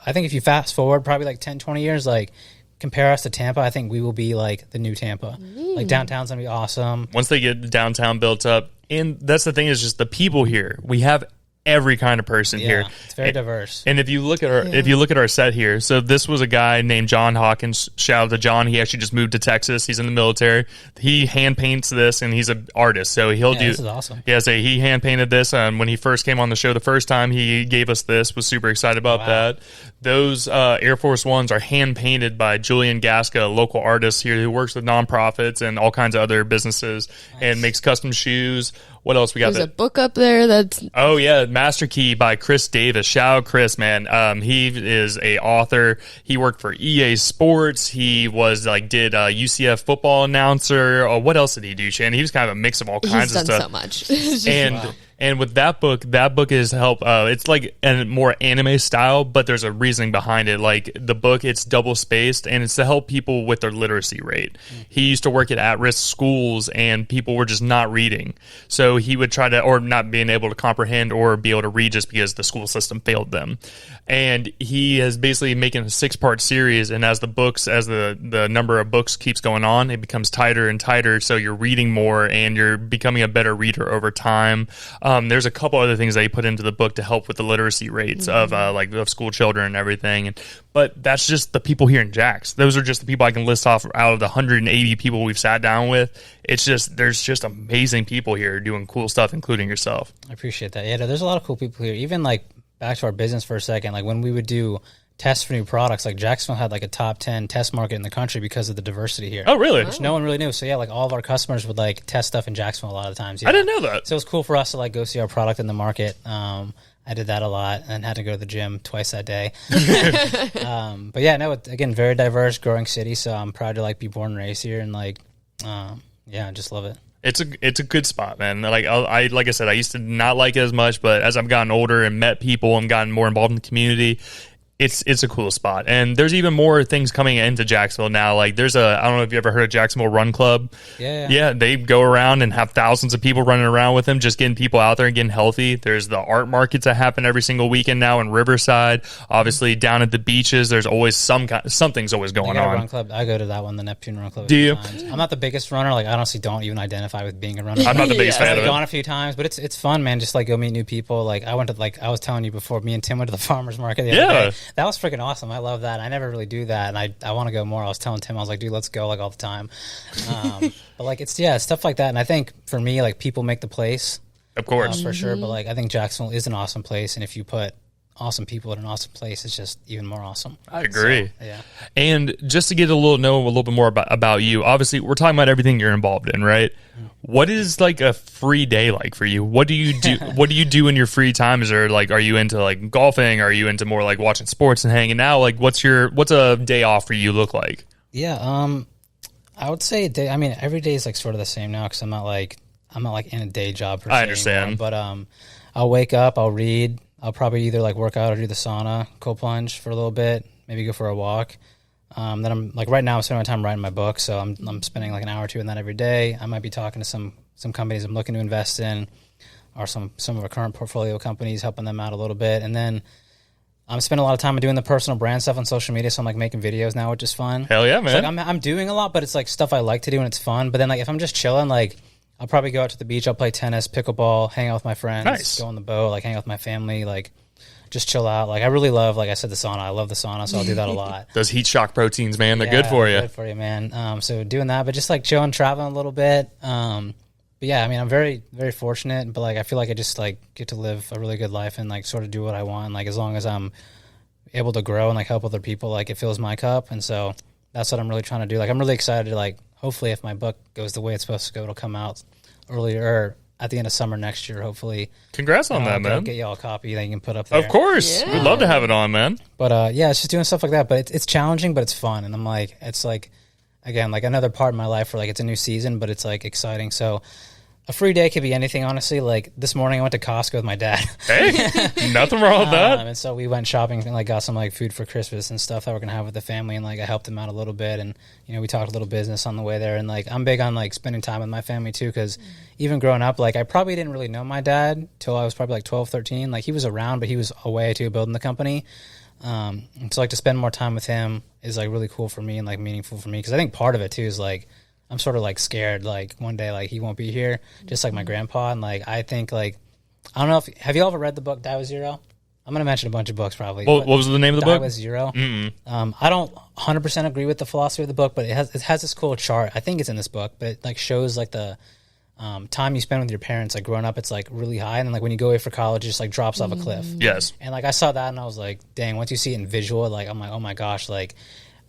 I think if you fast forward probably like 10, 20 years, like, compare us to Tampa, I think we will be like the new Tampa. Like, downtown's gonna be awesome once they get the downtown built up. And that's the thing, is just the people here. We have every kind of person here. It's very diverse. And if you look at our set here, so this was a guy named John Hawkins. Shout out to John. He actually just moved to Texas. He's in the military. He hand paints this, and he's an artist. So he'll do. This is awesome. Yeah, so he hand painted this. When he first came on the show the first time, he gave us this. Was super excited about that. Those Air Force Ones are hand painted by Julian Gasca, a local artist here who works with nonprofits and all kinds of other businesses and makes custom shoes. What else we got? There's a book up there that's... Oh, yeah, Master Key by Chris Davis. Shout out Chris, man. He is a author. He worked for EA Sports. He was did UCF football announcer. What else did he do, Shannon? He was kind of a mix of all kinds of stuff. He's done so much. And with that book is it's like a more anime style, but there's a reasoning behind it. Like, the book, it's double spaced, and it's to help people with their literacy rate. He used to work at-risk schools, and people were just not reading. So he would try to, or not being able to comprehend or be able to read just because the school system failed them. And he is basically making a 6-part series, and as the number of books keeps going on, it becomes tighter and tighter, so you're reading more, and you're becoming a better reader over time. There's a couple other things that you put into the book to help with the literacy rates of of school children and everything. But that's just the people here in Jax. Those are just the people I can list off out of the 180 people we've sat down with. It's just, there's just amazing people here doing cool stuff, including yourself. I appreciate that. Yeah, there's a lot of cool people here. Even like back to our business for a second, like when we would do tests for new products, like Jacksonville had like a top 10 test market in the country because of the diversity here. Oh, really? Which no one really knew. So yeah, like all of our customers would like test stuff in Jacksonville a lot of times. Yeah. I didn't know that. So it was cool for us to like go see our product in the market. I did that a lot and had to go to the gym twice that day. But yeah, no, again, very diverse, growing city. So I'm proud to like be born and raised here and like, yeah, I just love it. It's a good spot, man. Like I said, I used to not like it as much, but as I've gotten older and met people and gotten more involved in the community, it's a cool spot. And there's even more things coming into Jacksonville now. Like there's I don't know if you ever heard of Jacksonville Run Club. Yeah, they go around and have thousands of people running around with them, just getting people out there and getting healthy. There's the art markets that happen every single weekend now in Riverside. Obviously down at the beaches, there's always something's always going on. Run club. I go to that one, the Neptune Run Club. Do you? I'm not the biggest runner. Like I honestly don't even identify with being a runner. I'm not the biggest fan of it. I've gone a few times, but it's fun, man. Just like go meet new people. Like I went to I was telling you before, me and Tim went to the farmers market the other day. That was freaking awesome. I love that. I never really do that, and I want to go more. I was telling Tim, I was like, dude, let's go like all the time. But like it's stuff like that. And I think for me, like people make the place, of course, for sure. But like I think Jacksonville is an awesome place, and if you put awesome people in an awesome place, it's just even more awesome. I agree. So, yeah. And just to get a little bit more about you, obviously we're talking about everything you're involved in, right? What is like a free day like for you? What do you do? What do you do in your free time? Is there like, are you into like golfing? Are you into more like watching sports and hanging out? Like what's a day off for you look like? Yeah. I would say a day. I mean, every day is like sort of the same now because I'm not like in a day job per se. I understand. Anymore. But I'll wake up, I'll read. I'll probably either like work out or do the sauna, cold plunge for a little bit, maybe go for a walk. Then I'm like right now I'm spending my time writing my book, so I'm spending like an hour or two in that every day. I might be talking to some companies I'm looking to invest in, or some of our current portfolio companies, helping them out a little bit. And then I'm spending a lot of time doing the personal brand stuff on social media, so I'm like making videos now, which is fun. Hell yeah, man! So, like, I'm doing a lot, but it's like stuff I like to do and it's fun. But then like if I'm just chilling, like I'll probably go out to the beach, I'll play tennis, pickleball, hang out with my friends, go on the boat, like hang out with my family, like just chill out. Like I really love, like I said, the sauna. I love the sauna, so I'll do that a lot. Those heat shock proteins, man, they're good for you. Good for you, man. So doing that, but just like chilling, traveling a little bit. But yeah, I mean, I'm very, very fortunate, but like I feel like I just like get to live a really good life and like sort of do what I want. Like as long as I'm able to grow and like help other people, like it fills my cup. And so that's what I'm really trying to do. Like I'm really excited to like, hopefully if my book goes the way it's supposed to go, it'll come out earlier at the end of summer next year, hopefully. Congrats on that, man. I'll get y'all a copy that you can put up there. Of course. Yeah. We'd love to have it on, man. But yeah, it's just doing stuff like that. But it's challenging, but it's fun. And I'm like, it's like, again, like another part of my life where like it's a new season, but it's like exciting. So a free day could be anything, honestly. Like this morning I went to Costco with my dad. Hey, nothing wrong with that. And so we went shopping and like got some like food for Christmas and stuff that we're gonna have with the family, and like I helped him out a little bit, and you know we talked a little business on the way there, and like I'm big on like spending time with my family too, because even growing up, like I probably didn't really know my dad till I was probably like 12, 13. Like he was around, but he was away too, building the company. And so like to spend more time with him is like really cool for me and like meaningful for me, because I think part of it too is like I'm sort of like scared like one day like he won't be here, just like my grandpa. And like I think like I don't know if have you all ever read the book Die with Zero? I'm gonna mention a bunch of books probably. What was the name of the book? Die with Zero. I don't 100% agree with the philosophy of the book, but it has this cool chart. I think it's in this book, but it like shows like the time you spend with your parents, like growing up, it's like really high, and then like when you go away for college, it just like drops off a cliff. Yes. And like I saw that and I was like, dang, once you see it in visual, like I'm like, oh my gosh, like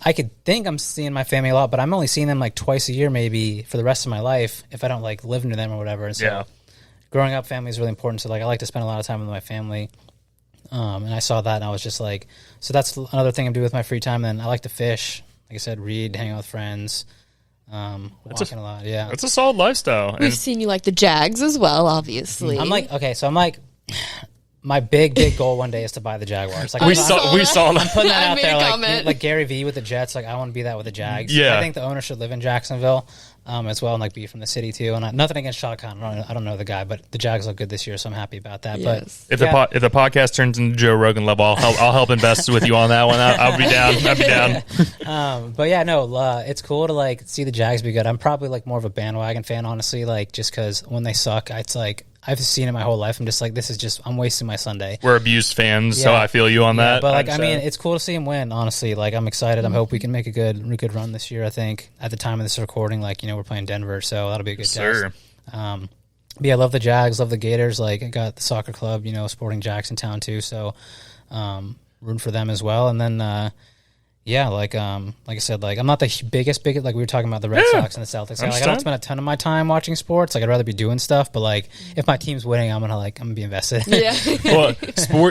I could think I'm seeing my family a lot, but I'm only seeing them like twice a year maybe for the rest of my life if I don't like live near them or whatever. And so growing up, family is really important. So like I like to spend a lot of time with my family. And I saw that and I was just like, so that's another thing I do with my free time. And I like to fish, like I said, read, hang out with friends, walking a lot. Yeah. It's a solid lifestyle. We've seen you like the Jags as well, obviously. I'm like, okay, so I'm like, my big goal one day is to buy the Jaguars. Like we saw that. I'm putting that out there, like Gary Vee with the Jets. Like I want to be that with the Jags. Yeah, I think the owner should live in Jacksonville as well, and like be from the city too. And nothing against Shah Khan. I don't know the guy, but the Jags look good this year, so I'm happy about that. Yes. But if the podcast turns into Joe Rogan level, I'll help invest with you on that one. I'll be down. I'll be down. But yeah, no, it's cool to like see the Jags be good. I'm probably like more of a bandwagon fan, honestly. Like just because when they suck, it's like I've seen it my whole life. I'm just like, I'm wasting my Sunday. We're abused fans, so I feel you on that. But like, I mean, it's cool to see him win. Honestly, like, I'm excited. I hope we can make a good run this year. I think at the time of this recording, like, we're playing Denver, so that'll be a good test. But yeah, I love the Jags, love the Gators. Like, I got the soccer club, supporting Jacksontown too. So, rooting for them as well. And then, yeah, like I said, like, I'm not the biggest, like we were talking about the Red Sox and the Celtics. Like, I don't spend a ton of my time watching sports. Like, I'd rather be doing stuff. But like, if my team's winning, I'm gonna be invested. Yeah. Well,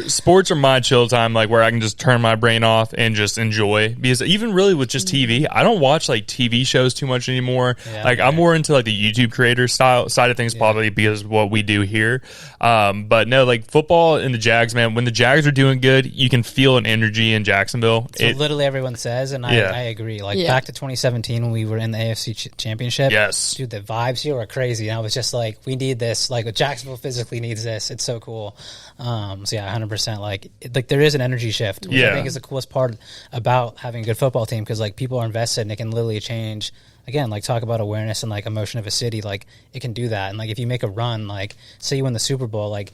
sports are my chill time, like where I can just turn my brain off and just enjoy. Because even really with just TV, I don't watch like TV shows too much anymore. I'm more into like the YouTube creator style side of things, probably because of what we do here. But no, like football and the Jags, man. When the Jags are doing good, you can feel an energy in Jacksonville. So literally everyone says, and I agree. Like back to 2017 when we were in the AFC Championship. Yes, dude, the vibes here are crazy, and I was just like, we need this. Like, Jacksonville physically needs this. It's so cool. So yeah, 100%. Like there is an energy shift, which I think is the coolest part about having a good football team, because like people are invested, and it can literally change. Again, like, talk about awareness and like emotion of a city. Like, it can do that, and like if you make a run, like say you win the Super Bowl, like.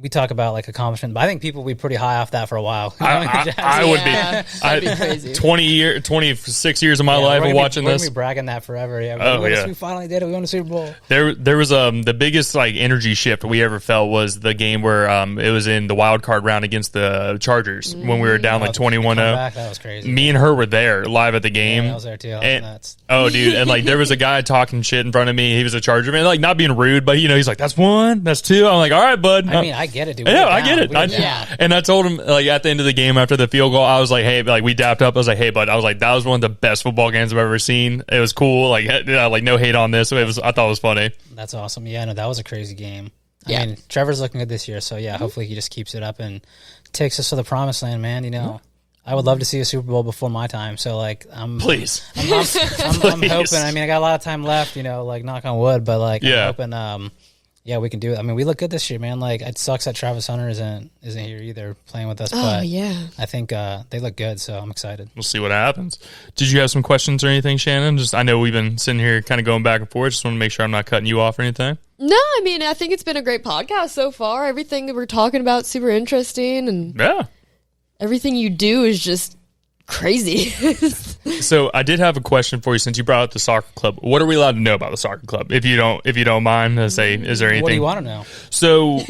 We talk about like accomplishment, but I think people will be pretty high off that for a while. I would be. That'd be crazy. 26 years of my life of watching this. We're gonna be bragging that forever. Yeah. We finally did it. We won the Super Bowl. There was the biggest like energy shift we ever felt was the game where it was in the wild card round against the Chargers when we were down like 21-0. That was crazy. Me and her were there live at the game. Yeah, I was there too. That was nuts. Oh, dude, and like there was a guy talking shit in front of me. He was a Charger man, like not being rude, but he's like, "That's one, that's two." I'm like, "All right, bud." I mean, I get it, dude. Yeah, I get it. And I told him, like, at the end of the game after the field goal, I was like, hey, like, we dapped up. I was like, hey, bud, I was like, that was one of the best football games I've ever seen. It was cool. Like, like no hate on this. I thought it was funny. That's awesome. Yeah, no, that was a crazy game. Yeah. I mean, Trevor's looking good this year. So, yeah, hopefully he just keeps it up and takes us to the promised land, man. I would love to see a Super Bowl before my time. So, like, Please. I'm hoping. I mean, I got a lot of time left, like, knock on wood. But, like, I'm hoping, yeah, we can do it. I mean, we look good this year, man. Like, it sucks that Travis Hunter isn't here either playing with us. But I think they look good, so I'm excited. We'll see what happens. Did you have some questions or anything, Shannon? I know we've been sitting here kind of going back and forth. Just want to make sure I'm not cutting you off or anything. No, I mean, I think it's been a great podcast so far. Everything that we're talking about is super interesting, and everything you do is just crazy. So I did have a question for you since you brought up the soccer club. What are we allowed to know about the soccer club? If you don't mind, is there anything? What do you want to know? So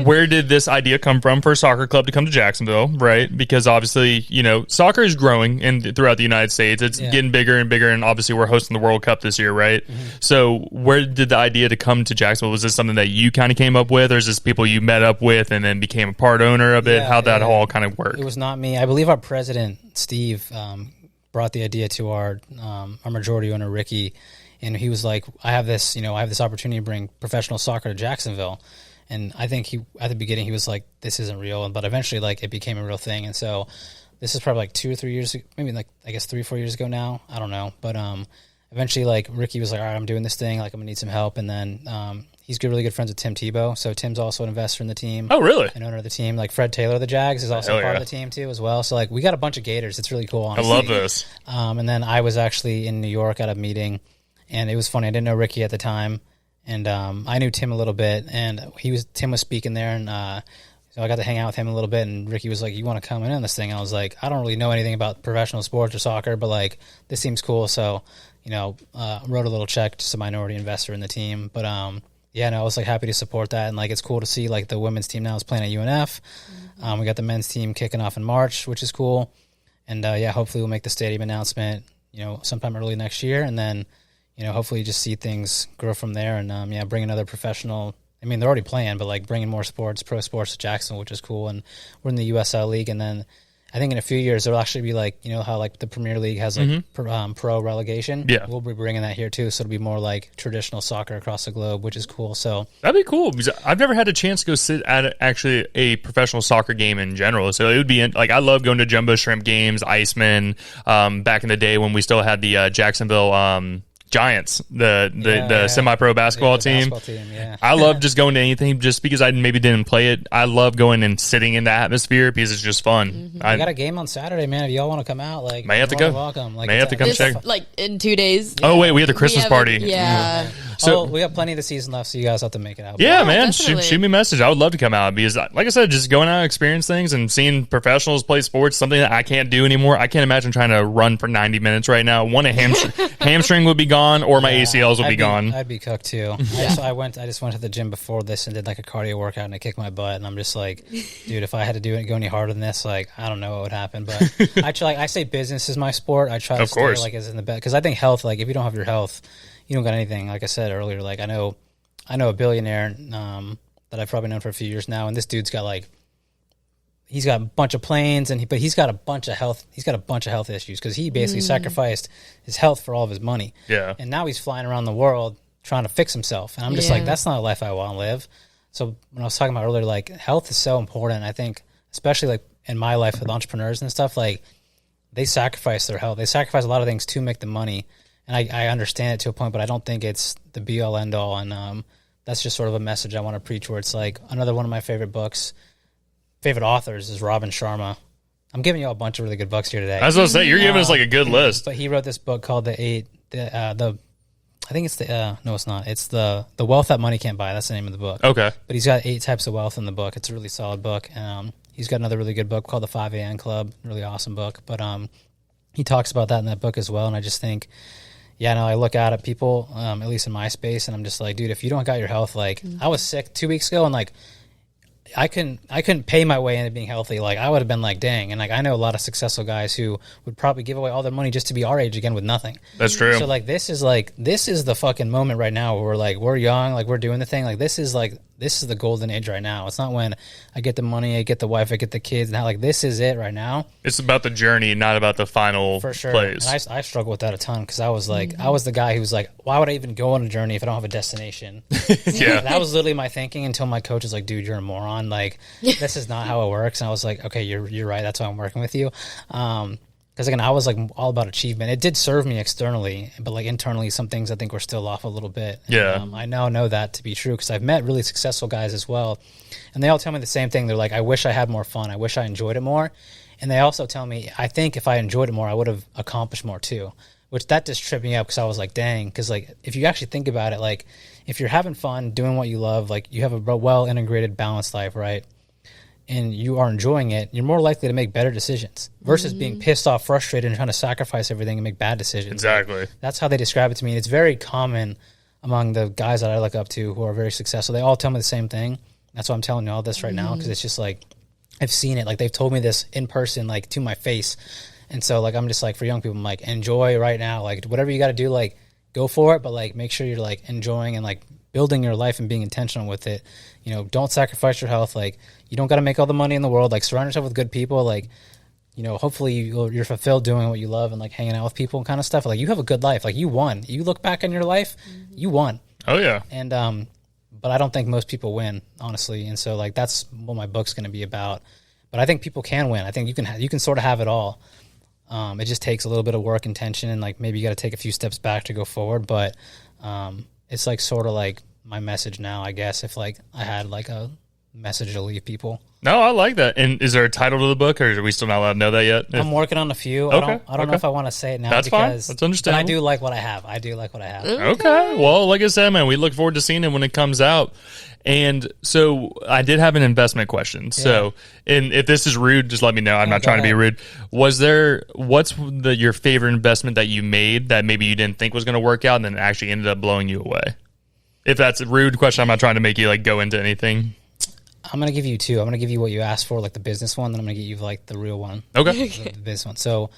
where did this idea come from for a soccer club to come to Jacksonville, right? Because obviously, soccer is growing throughout the United States. It's getting bigger and bigger, and obviously we're hosting the World Cup this year, right? Mm-hmm. So where did the idea to come to Jacksonville? Was this something that you kind of came up with, or is this people you met up with and then became a part owner of it? How'd that all kind of work? It was not me. I believe our president, Steve, brought the idea to our majority owner, Ricky, and he was like, I have this opportunity to bring professional soccer to Jacksonville. And I think at the beginning he was like, this isn't real, but eventually like it became a real thing. And so this is probably like 2 or 3 years, maybe like I guess 3 or 4 years ago now. I don't know, but eventually like Ricky was like, all right, I'm doing this thing, like I'm gonna need some help. And then he's really good friends with Tim Tebow, so Tim's also an investor in the team. Oh, really? An owner of the team. Like Fred Taylor of the Jags is also part of the team too, as well. So like we got a bunch of Gators. It's really cool. Honestly. I love this. And then I was actually in New York at a meeting, and it was funny. I didn't know Ricky at the time, and I knew Tim a little bit, and Tim was speaking there, and so I got to hang out with him a little bit. And Ricky was like, "You want to come in on this thing?" And I was like, "I don't really know anything about professional sports or soccer, but like this seems cool." So wrote a little check, just a minority investor in the team, but yeah, no, I was like happy to support that, and like it's cool to see like the women's team now is playing at UNF. We got the men's team kicking off in March, which is cool, and hopefully we'll make the stadium announcement, sometime early next year, and then hopefully just see things grow from there, and bring another professional. I mean, they're already playing, but like bringing more pro sports to Jacksonville, which is cool, and we're in the USL League, and then I think in a few years there'll actually be like how like the Premier League has like pro relegation. Yeah, we'll be bringing that here too, so it'll be more like traditional soccer across the globe, which is cool. So that'd be cool because I've never had a chance to go sit at actually a professional soccer game in general. So it would be like I love going to Jumbo Shrimp games, Iceman. Back in the day when we still had the Jacksonville Giants, the semi-pro basketball team. I love just going to anything just because I maybe didn't play it. I love going and sitting in the atmosphere because it's just fun. Mm-hmm. I got a game on Saturday, man. If y'all want to come out, like may have to go. Welcome. Like, may have to come check. Like in 2 days. Oh wait, we had the Christmas party. Yeah. So we got plenty of the season left, so you guys have to make it out. yeah, Yeah, man, definitely. shoot me a message. I would love to come out because, like I said, just going out and experience things and seeing professionals play sports, something that I can't do anymore. I can't imagine trying to run for 90 minutes right now. One, a hamstring would be gone, or my ACLs would be gone. I'd be cooked too. I just went to the gym before this and did like a cardio workout, and I kicked my butt. And I'm just like, dude, if I had to go any harder than this, like I don't know what would happen. But I say business is my sport. I try to stay like as in the best because I think health. Like if you don't have your health, you don't got anything. Like I said earlier, like I know a billionaire that I've probably known for a few years now, and this dude's got like he's got a bunch of planes, but he's got a bunch of health. He's got a bunch of health issues because he basically sacrificed his health for all of his money. Yeah, and now he's flying around the world trying to fix himself, and I'm just like, that's not a life I want to live. So when I was talking about earlier, like health is so important. I think especially like in my life with entrepreneurs and stuff, like they sacrifice their health. They sacrifice a lot of things to make the money. And I understand it to a point, but I don't think it's the be all end all. And that's just sort of a message I want to preach where it's like another one of my favorite authors is Robin Sharma. I'm giving you all a bunch of really good books here today. I was going to say, you're giving us like a good list. But he wrote this book called I think it's no, it's not. It's the Wealth That Money Can't Buy. That's the name of the book. Okay. But he's got 8 types of wealth in the book. It's a really solid book. He's got another really good book called The 5 a.m. Club. Really awesome book. But he talks about that in that book as well. And I just think, I look out at people, at least in my space, and I'm just like, dude, if you don't got your health, like I was sick 2 weeks ago, and like I couldn't pay my way into being healthy. Like I would have been like, dang. And like I know a lot of successful guys who would probably give away all their money just to be our age again with nothing. That's true. So like this is the fucking moment right now where we're young, like we're doing the thing. Like this is the golden age right now. It's not when I get the money, I get the wife, I get the kids. Now like this is it right now. It's about the journey, not about the final for sure. plays. And I struggle with that a ton because I was like, I was the guy who was like, why would I even go on a journey if I don't have a destination? Yeah, that was literally my thinking until my coach was like, dude, you're a moron. Like this is not how it works. And I was like, okay, you're right. That's why I'm working with you. Because again, I was like all about achievement. It did serve me externally, but like internally, some things I think were still off a little bit. Yeah, and, I now know that to be true because I've met really successful guys as well, and they all tell me the same thing. They're like, I wish I had more fun. I wish I enjoyed it more. And they also tell me, I think if I enjoyed it more, I would have accomplished more too. Which that just tripped me up because I was like, dang. Because like if you actually think about it, like if you're having fun doing what you love, like you have a well integrated, balanced life, right? And you are enjoying it, you're more likely to make better decisions versus being pissed off, frustrated, and trying to sacrifice everything and make bad decisions. Exactly. Like, that's how they describe it to me. And it's very common among the guys that I look up to who are very successful. They all tell me the same thing. That's why I'm telling you all this right now because it's just like I've seen it. Like they've told me this in person, like to my face. And so like I'm just like for young people, I'm like enjoy right now. Like whatever you got to do, like go for it, but like make sure you're like enjoying and like building your life and being intentional with it. You know, don't sacrifice your health. Like you don't got to make all the money in the world. Like surround yourself with good people. Like, you know, hopefully you're fulfilled doing what you love and like hanging out with people and kind of stuff. Like you have a good life. Like you won. You look back on your life, you won. Oh yeah. And but I don't think most people win, honestly. And so like that's what my book's going to be about. But I think people can win. I think you can sort of have it all. It just takes a little bit of work and tension, and like maybe you got to take a few steps back to go forward. But it's like sort of like my message now, I guess, if like I had like a message to leave people. No, I like that. And is there a title to the book, or are we still not allowed to know that yet? I'm working on a few. Okay, I don't know if I want to say it now. That's fine. That's understandable. But I do like what I have. Okay. Well, like I said, man, we look forward to seeing it when it comes out. And so I did have an investment question. So, and if this is rude, just let me know. I'm not trying to be rude. What's your favorite investment that you made that maybe you didn't think was going to work out and then it actually ended up blowing you away? If that's a rude question, I'm not trying to make you like go into anything. I'm going to give you two. I'm going to give you what you asked for, like the business one, then I'm going to give you like the real one. Okay. The business one. So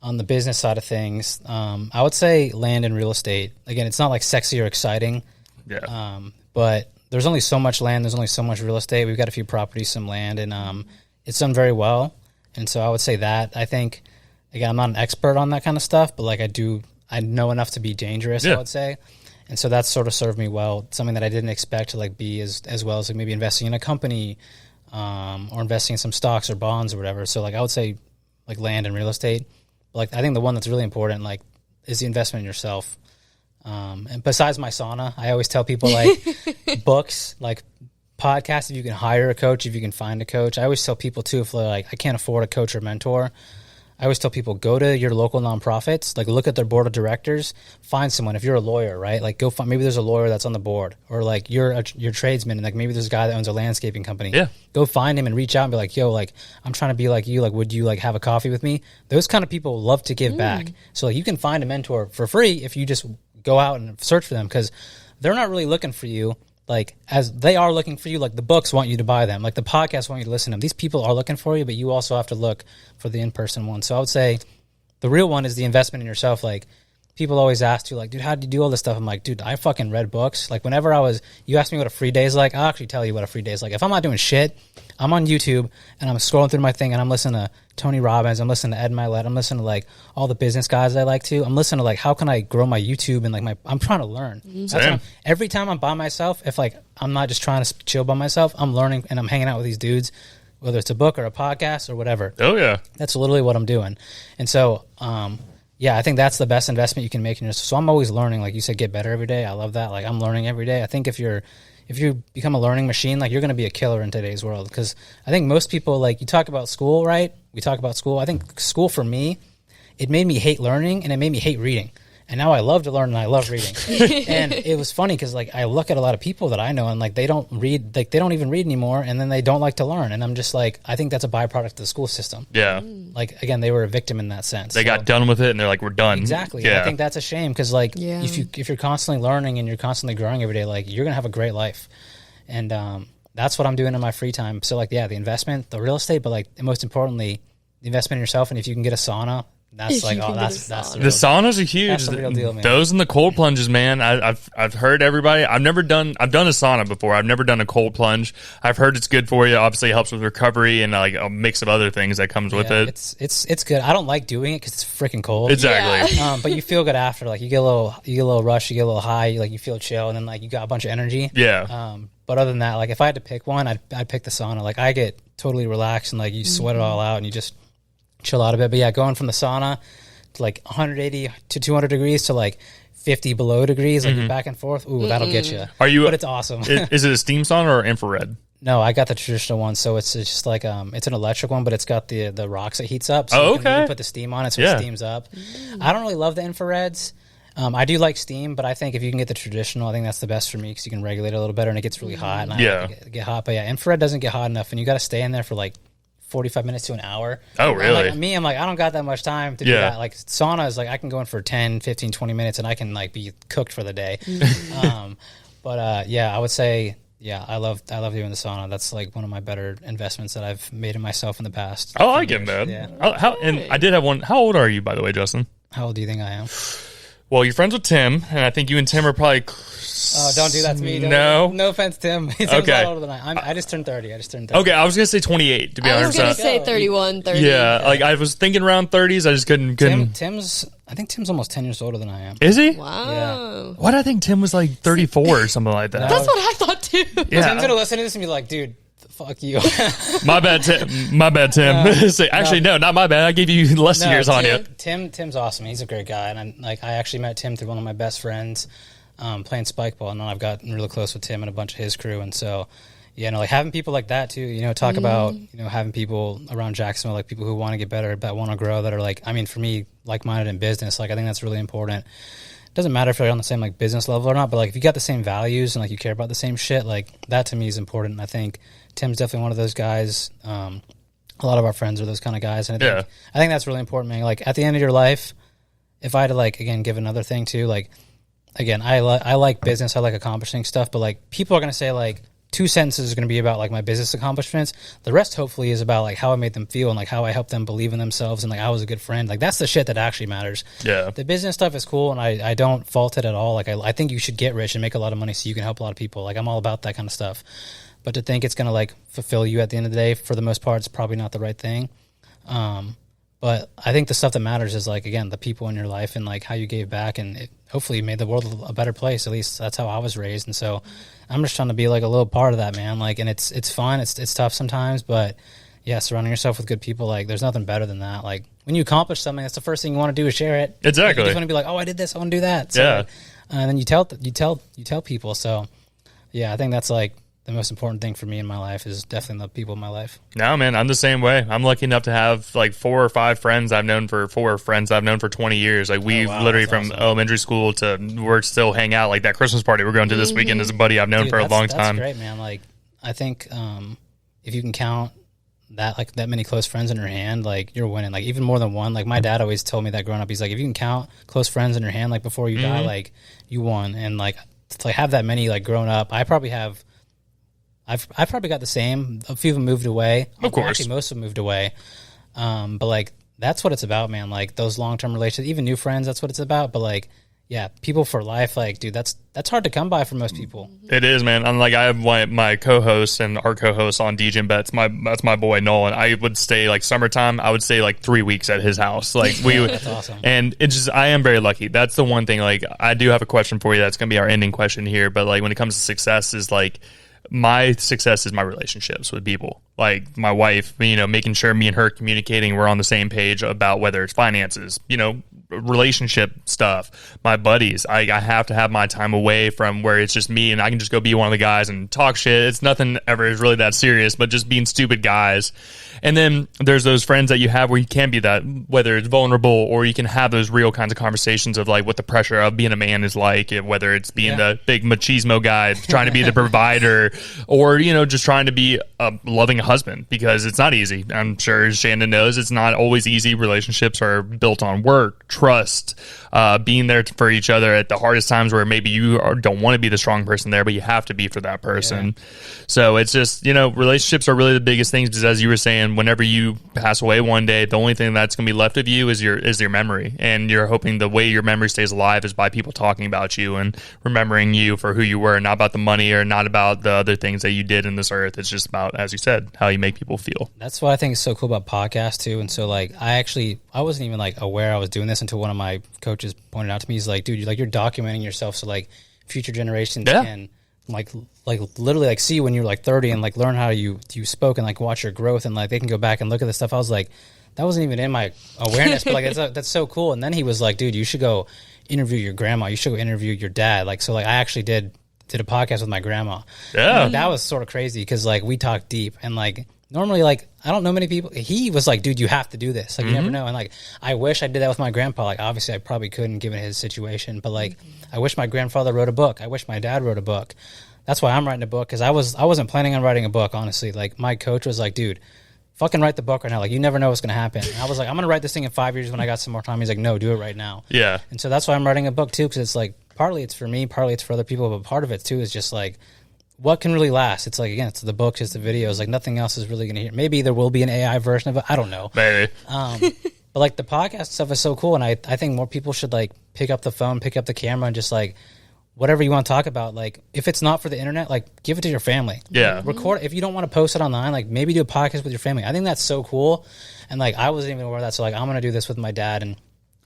on the business side of things, I would say land and real estate. Again, it's not like sexy or exciting. Yeah. But there's only so much land. There's only so much real estate. We've got a few properties, some land, and it's done very well. And so I would say that. I think, again, I'm not an expert on that kind of stuff, but like I know enough to be dangerous, I would say. And so that's sort of served me well. Something that I didn't expect to like be as well as like maybe investing in a company or investing in some stocks or bonds or whatever. So like I would say like land and real estate. But like I think the one that's really important like is the investment in yourself. And besides my sauna, I always tell people like books, like podcasts, if you can hire a coach, if you can find a coach. I always tell people too, if they're like, I can't afford a coach or mentor, I always tell people, go to your local nonprofits, like look at their board of directors, find someone. If you're a lawyer, right? Like go find, maybe there's a lawyer that's on the board, or like you're tradesman, and like maybe there's a guy that owns a landscaping company. Yeah. Go find him and reach out and be like, yo, like I'm trying to be like you. Like, would you like have a coffee with me? Those kind of people love to give back. So like, you can find a mentor for free if you just go out and search for them, because they're not really looking for you. Like, as they are looking for you, like the books want you to buy them, like the podcasts want you to listen to them. These people are looking for you, but you also have to look for the in-person one. So I would say the real one is the investment in yourself. Like, people always ask you, like, dude, how do you do all this stuff? I'm like, dude, I fucking read books. Like, whenever you ask me what a free day is like, I'll actually tell you what a free day is like. If I'm not doing shit, I'm on YouTube and I'm scrolling through my thing and I'm listening to Tony Robbins, I'm listening to Ed Mylett, I'm listening to like all the business guys I like to. I'm listening to like, how can I grow my YouTube and like I'm trying to learn. Every time I'm by myself, if like I'm not just trying to chill by myself, I'm learning and I'm hanging out with these dudes, whether it's a book or a podcast or whatever. Oh yeah, that's literally what I'm doing. And so, yeah, I think that's the best investment you can make in yourself. So I'm always learning, like you said, get better every day. I love that. Like I'm learning every day. I think if you become a learning machine, like you're going to be a killer in today's world. Because I think most people, like you talk about school, right? We talk about school. I think school for me, it made me hate learning and it made me hate reading. And now I love to learn and I love reading. And it was funny because like I look at a lot of people that I know and like they don't read, like they don't even read anymore, and then they don't like to learn. And I'm just like, I think that's a byproduct of the school system. Yeah. Like again, they were a victim in that sense. They got done with it and they're like, we're done. Exactly. Yeah. I think that's a shame because like if you're constantly learning and you're constantly growing every day, like you're gonna have a great life. And that's what I'm doing in my free time. So like, yeah, the investment, the real estate, but like most importantly, the investment in yourself. And if you can get a sauna, that's like, oh, that's the saunas are huge. That's the real deal, man. Those and the cold plunges, man. I've heard everybody. I've done a sauna before. I've never done a cold plunge. I've heard it's good for you. Obviously, it helps with recovery and like a mix of other things that comes with it. It's good. I don't like doing it because it's freaking cold. Exactly. Yeah. But you feel good after. Like you get a little rush. You get a little high. You feel chill, and then like you got a bunch of energy. Yeah. But other than that, like if I had to pick one, I'd pick the sauna. Like I get totally relaxed and like you sweat it all out and you just chill out a bit. But yeah, going from the sauna to like 180 to 200 degrees to like 50 below degrees, like back and forth. Ooh, that'll get you. But it's awesome. Is it a steam sauna or infrared? No, I got the traditional one, so it's just like it's an electric one, but it's got the rocks that heats up. So you can put the steam on it, so it steams up. I don't really love the infrareds. I do like steam, but I think if you can get the traditional, I think that's the best for me because you can regulate it a little better and it gets really hot. And I like to get hot, but yeah, infrared doesn't get hot enough, and you got to stay in there for like 45 minutes to an hour. Oh, really? I'm like, I don't got that much time to do that. Like sauna is like, I can go in for 10, 15, 20 minutes and I can like be cooked for the day. Yeah, I would say, yeah, I love doing the sauna. That's like one of my better investments that I've made in myself in the past. I like it, man. Yeah. And I did have one. How old are you, by the way, Justin? How old do you think I am? Well, you're friends with Tim, and I think you and Tim are probably... Oh, don't do that to me. No offense, Tim. Tim's a lot older than I just turned 30. Okay, I was going to say 28, to be honest. I was going to say 31, 30. Yeah, like I was thinking around 30s. I just couldn't... I think Tim's almost 10 years older than I am. Is he? Wow. Yeah. Why did I think Tim was like 34 or something like that? That's what I thought too. Yeah. Tim's going to listen to this and be like, dude... Fuck you. My bad, Tim. Actually, no, not my bad. I gave you less years on you. Tim's awesome. He's a great guy, and I actually met Tim through one of my best friends playing spike ball, and then I've gotten really close with Tim and a bunch of his crew, and so like having people like that too. Talk about having people around Jacksonville, like people who want to get better, that want to grow, that are like, I mean, for me, like-minded in business. Like I think that's really important. It doesn't matter if you're on the same like business level or not, but like if you got the same values and like you care about the same shit, like that to me is important. And I think Tim's definitely one of those guys. A lot of our friends are those kind of guys, and I think that's really important, man. Like at the end of your life, if I had to like again give another thing too, like again, I like business, I like accomplishing stuff, but like people are gonna say like 2 sentences is gonna be about like my business accomplishments. The rest hopefully is about like how I made them feel and like how I helped them believe in themselves and like I was a good friend. Like that's the shit that actually matters. Yeah. The business stuff is cool, and I don't fault it at all. Like I think you should get rich and make a lot of money so you can help a lot of people. Like I'm all about that kind of stuff. But to think it's going to like fulfill you at the end of the day, for the most part, it's probably not the right thing. But I think the stuff that matters is like, again, the people in your life and like how you gave back, and it hopefully made the world a better place. At least that's how I was raised. And so I'm just trying to be like a little part of that, man. Like, and it's fun. It's tough sometimes, but yeah, surrounding yourself with good people, like there's nothing better than that. Like when you accomplish something, that's the first thing you want to do is share it. Exactly. Like, you just want to be like, oh, I did this, I want to do that. So, yeah. And then you tell people. So yeah, I think that's like the most important thing for me in my life is definitely the people in my life. No, man, I'm the same way. I'm lucky enough to have like 4 or 5 friends I've known for 20 years. Like we literally from elementary school to we're still hang out. Like that Christmas party we're going to this weekend is a buddy I've known for a long time. That's great, man. Like I think if you can count that many close friends in your hand, like you're winning. Like even more than one. Like my dad always told me that growing up. He's like, if you can count close friends in your hand, like before you die, like you won. And like to like have that many like growing up, I've probably got the same. A few of them moved away. Of course, actually most of them moved away. But like that's what it's about, man. Like those long term relationships, even new friends. That's what it's about. But like, yeah, people for life. Like, dude, that's hard to come by for most people. It is, man. I'm like I have my co-host and our co-host on DJ and that's my boy Nolan. I would stay like summertime. I would stay like 3 weeks at his house. Like that's awesome. And it's just I am very lucky. That's the one thing. Like I do have a question for you. That's gonna be our ending question here. But like when it comes to success, is like. My success is my relationships with people, like my wife, making sure me and her communicating, we're on the same page about whether it's finances, relationship stuff, my buddies. I have to have my time away from where it's just me and I can just go be one of the guys and talk shit. It's nothing ever is really that serious, but just being stupid guys. And then there's those friends that you have where you can be that, whether it's vulnerable or you can have those real kinds of conversations of like what the pressure of being a man is like, whether it's being the big machismo guy trying to be the provider or, just trying to be a loving husband, because it's not easy. I'm sure Shannon knows it's not always easy. Relationships are built on work, trust, being there for each other at the hardest times where maybe you don't want to be the strong person there, but you have to be for that person. Yeah. So it's just, relationships are really the biggest things, because as you were saying, whenever you pass away one day, the only thing that's going to be left of you is your memory. And you're hoping the way your memory stays alive is by people talking about you and remembering you for who you were, not about the money or not about the other things that you did in this earth. It's just about, as you said, how you make people feel. That's what I think is so cool about podcasts too. And so like, I wasn't even like aware I was doing this until one of my coaches pointed out to me. He's like, dude, you're documenting yourself so like future generations can like literally like see when you're like 30 and like learn how you spoke and like watch your growth, and like they can go back and look at this stuff. I was like, that wasn't even in my awareness, but like that's so cool. And then he was like, dude, you should go interview your grandma. You should go interview your dad. Like, so like I actually did a podcast with my grandma. Yeah. And that was sort of crazy because like we talked deep, and like normally like I don't know many people. He was like, dude, you have to do this. Like you never know. And like I wish I did that with my grandpa. Like obviously I probably couldn't given his situation, but like I wish my grandfather wrote a book. I wish my dad wrote a book. That's why I'm writing a book, because I wasn't planning on writing a book, honestly. Like my coach was like, dude, fucking write the book right now. Like you never know what's gonna happen. And I was like, I'm gonna write this thing in 5 years when I got some more time. He's like, no, do it right now. Yeah. And so that's why I'm writing a book too, because it's like partly it's for me, partly it's for other people, but part of it too is just like what can really last. It's like, again, it's the books, it's the videos. Like nothing else is really gonna hear. Maybe there will be an AI version of it. I don't know. Maybe. But like the podcast stuff is so cool, and I think more people should like pick up the phone, pick up the camera, and just like whatever you want to talk about, like if it's not for the internet, like give it to your family. Yeah. Record. If you don't want to post it online, like maybe do a podcast with your family. I think that's so cool. And like I wasn't even aware of that. So like I'm gonna do this with my dad and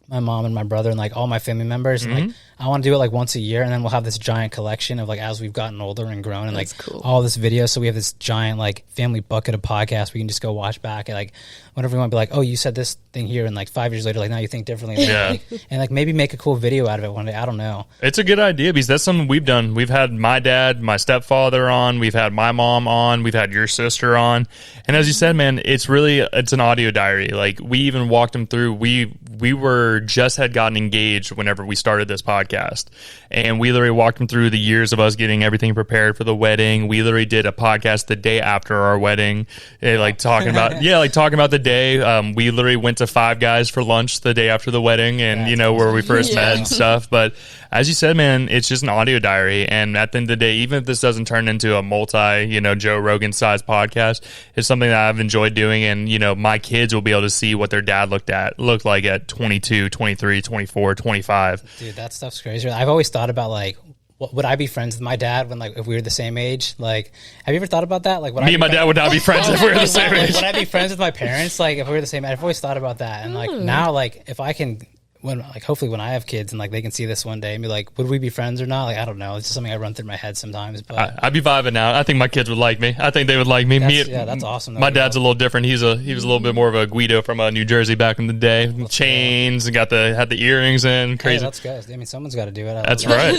my mom and my brother and like all my family members. And like I want to do it like once a year, and then we'll have this giant collection of like as we've gotten older and grown, and that's like cool. All this video. So we have this giant like family bucket of podcasts we can just go watch back, and like whenever we want to be like, oh, you said this thing here, and like 5 years later, like now you think differently. Yeah. And like maybe make a cool video out of it one day. I don't know. It's a good idea, because that's something we've done. We've had my dad, my stepfather on. We've had my mom on. We've had your sister on. And as you said, man, it's an audio diary. Like we even walked them through. We had gotten engaged whenever we started this podcast, and we literally walked them through the years of us getting everything prepared for the wedding. We literally did a podcast the day after our wedding, talking about the day. We literally went to Five Guys for lunch the day after the wedding, and where we first met and stuff. But as you said, man, it's just an audio diary. And at the end of the day, even if this doesn't turn into a multi, Joe Rogan sized podcast, it's something that I've enjoyed doing. And, my kids will be able to see what their dad looked like at 22, 23, 24, 25. Dude, that stuff's crazy. I've always thought about like, would I be friends with my dad when, like, if we were the same age? Like, have you ever thought about that? Like, me and my dad would not be friends if we were the same age. Would I be friends with my parents? Like, if we were the same age? I've always thought about that. And, like, now, like, if I can when like hopefully when I have kids and like they can see this one day and be like, would we be friends or not? Like I don't know. It's just something I run through my head sometimes. But I'd be vibing now. I think my kids would like me. I think they would like me. That's awesome. My dad's a little different. He was a little bit more of a Guido from New Jersey back in the day. Chains and had the earrings in. Crazy. Hey, that's good. I mean, someone's got to do it. That's right.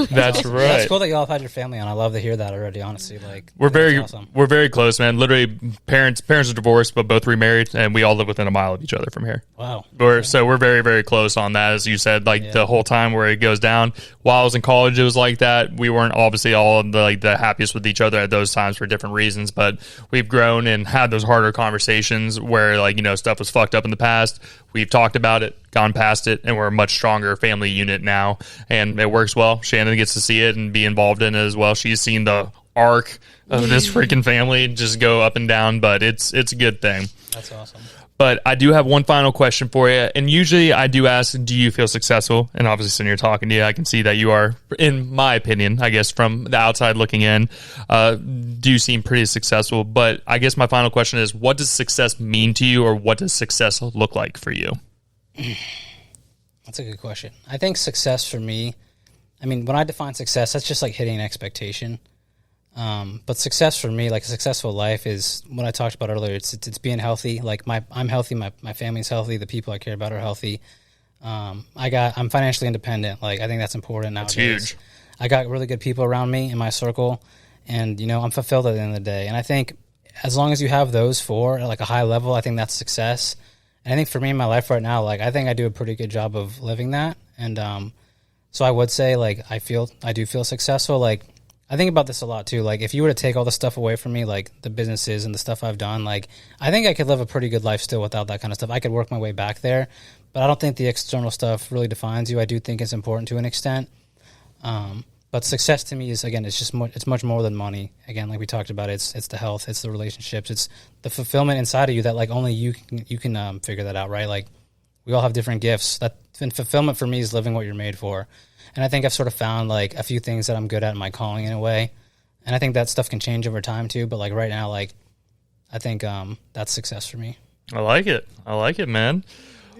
That's awesome. right. That's cool that y'all have had your family on. I love to hear that already. Honestly, like we're very close, man. Literally, parents are divorced, but both remarried, and we all live within a mile of each other from here. Wow. So we're very, very close on that, as you said, like the whole time where it goes down. While I was in college, it was like that. We weren't obviously all the happiest with each other at those times for different reasons, but we've grown and had those harder conversations where stuff was fucked up in the past. We've talked about it, gone past it, and we're a much stronger family unit now, and it works well. Shannon gets to see it and be involved in it as well. She's seen the arc of this freaking family just go up and down, but it's a good thing. That's awesome. But I do have one final question for you. And usually I do ask, do you feel successful? And obviously, sitting here talking to you, I can see that you are, in my opinion, I guess, from the outside looking in, do seem pretty successful. But I guess my final question is, what does success mean to you, or what does success look like for you? That's a good question. I think success for me, I mean, when I define success, that's just like hitting an expectation. But success for me, like a successful life, is what I talked about earlier. It's being healthy. Like I'm healthy. My family's healthy. The people I care about are healthy. I'm financially independent. Like I think that's important nowadays. That's huge. I got really good people around me in my circle, and I'm fulfilled at the end of the day. And I think as long as you have those four at like a high level, I think that's success. And I think for me in my life right now, like I think I do a pretty good job of living that. And so I would say like I do feel successful. Like I think about this a lot too. Like if you were to take all the stuff away from me, like the businesses and the stuff I've done, like I think I could live a pretty good life still without that kind of stuff. I could work my way back there, but I don't think the external stuff really defines you. I do think it's important to an extent. But success to me is, again, it's much more than money. Again, like we talked about, it's the health, it's the relationships, it's the fulfillment inside of you that like only you can figure that out, right? Like we all have different gifts. And fulfillment for me is living what you're made for. And I think I've sort of found like a few things that I'm good at in my calling in a way. And I think that stuff can change over time too. But like right now, like I think that's success for me. I like it, man.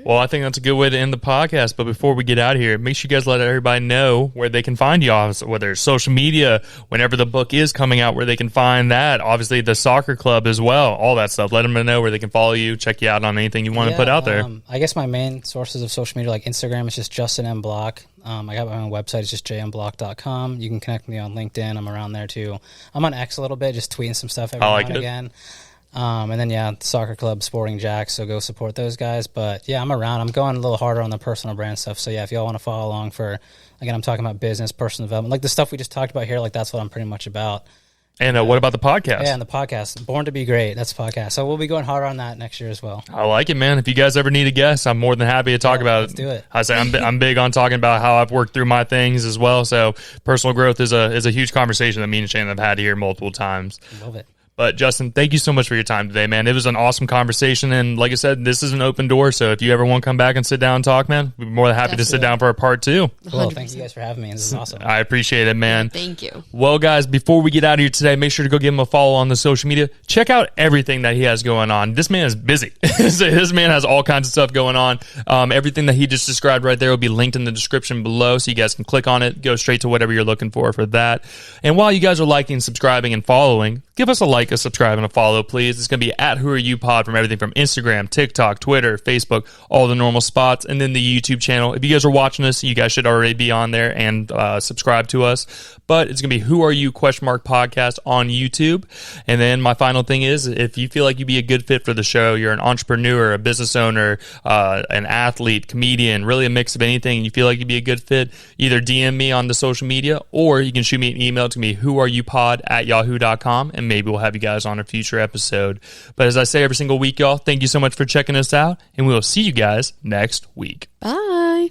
Well, I think that's a good way to end the podcast. But before we get out of here, make sure you guys let everybody know where they can find you, whether it's social media, whenever the book is coming out, where they can find that. Obviously, the soccer club as well, all that stuff. Let them know where they can follow you, check you out on anything you want to put out there. I guess my main sources of social media, like Instagram, is just Justin M. Block. I got my own website. It's just jmblock.com. You can connect me on LinkedIn. I'm around there, too. I'm on X a little bit, just tweeting some stuff every now and again. And then, Soccer Club, Sporting Jacks, so go support those guys. But, I'm around. I'm going a little harder on the personal brand stuff. So, if y'all want to follow along for, again, I'm talking about business, personal development. Like the stuff we just talked about here, like that's what I'm pretty much about. And what about the podcast? Yeah, and the podcast, Born to Be Great. That's the podcast. So we'll be going harder on that next year as well. I like it, man. If you guys ever need a guest, I'm more than happy to talk about it. Let's do it. I say I'm big on talking about how I've worked through my things as well. So personal growth is a huge conversation that me and Shane have had here multiple times. Love it. But Justin, thank you so much for your time today, man. It was an awesome conversation, and like I said, this is an open door. So if you ever want to come back and sit down and talk, man, we'd be more than happy to sit down for a part 2. Cool. Thank you guys for having me. This is awesome. I appreciate it, man. Yeah, thank you. Well, guys, before we get out of here today, make sure to go give him a follow on the social media. Check out everything that he has going on. This man is busy. This man has all kinds of stuff going on. Everything that he just described right there will be linked in the description below, so you guys can click on it, go straight to whatever you're looking for that. And while you guys are liking, subscribing, and following, give us a like, a subscribe, and a follow, please. It's going to be at Who Are You Pod from everything from Instagram, TikTok, Twitter, Facebook, all the normal spots, and then the YouTube channel. If you guys are watching this, you guys should already be on there and subscribe to us. But it's going to be Who Are You podcast on YouTube. And then my final thing is, if you feel like you'd be a good fit for the show, you're an entrepreneur, a business owner, an athlete, comedian, really a mix of anything, and you feel like you'd be a good fit, either DM me on the social media, or you can shoot me an email to me, whoareyoupod@yahoo.com, and maybe we'll have you guys on a future episode. But as I say every single week, y'all, thank you so much for checking us out, and we will see you guys next week. Bye.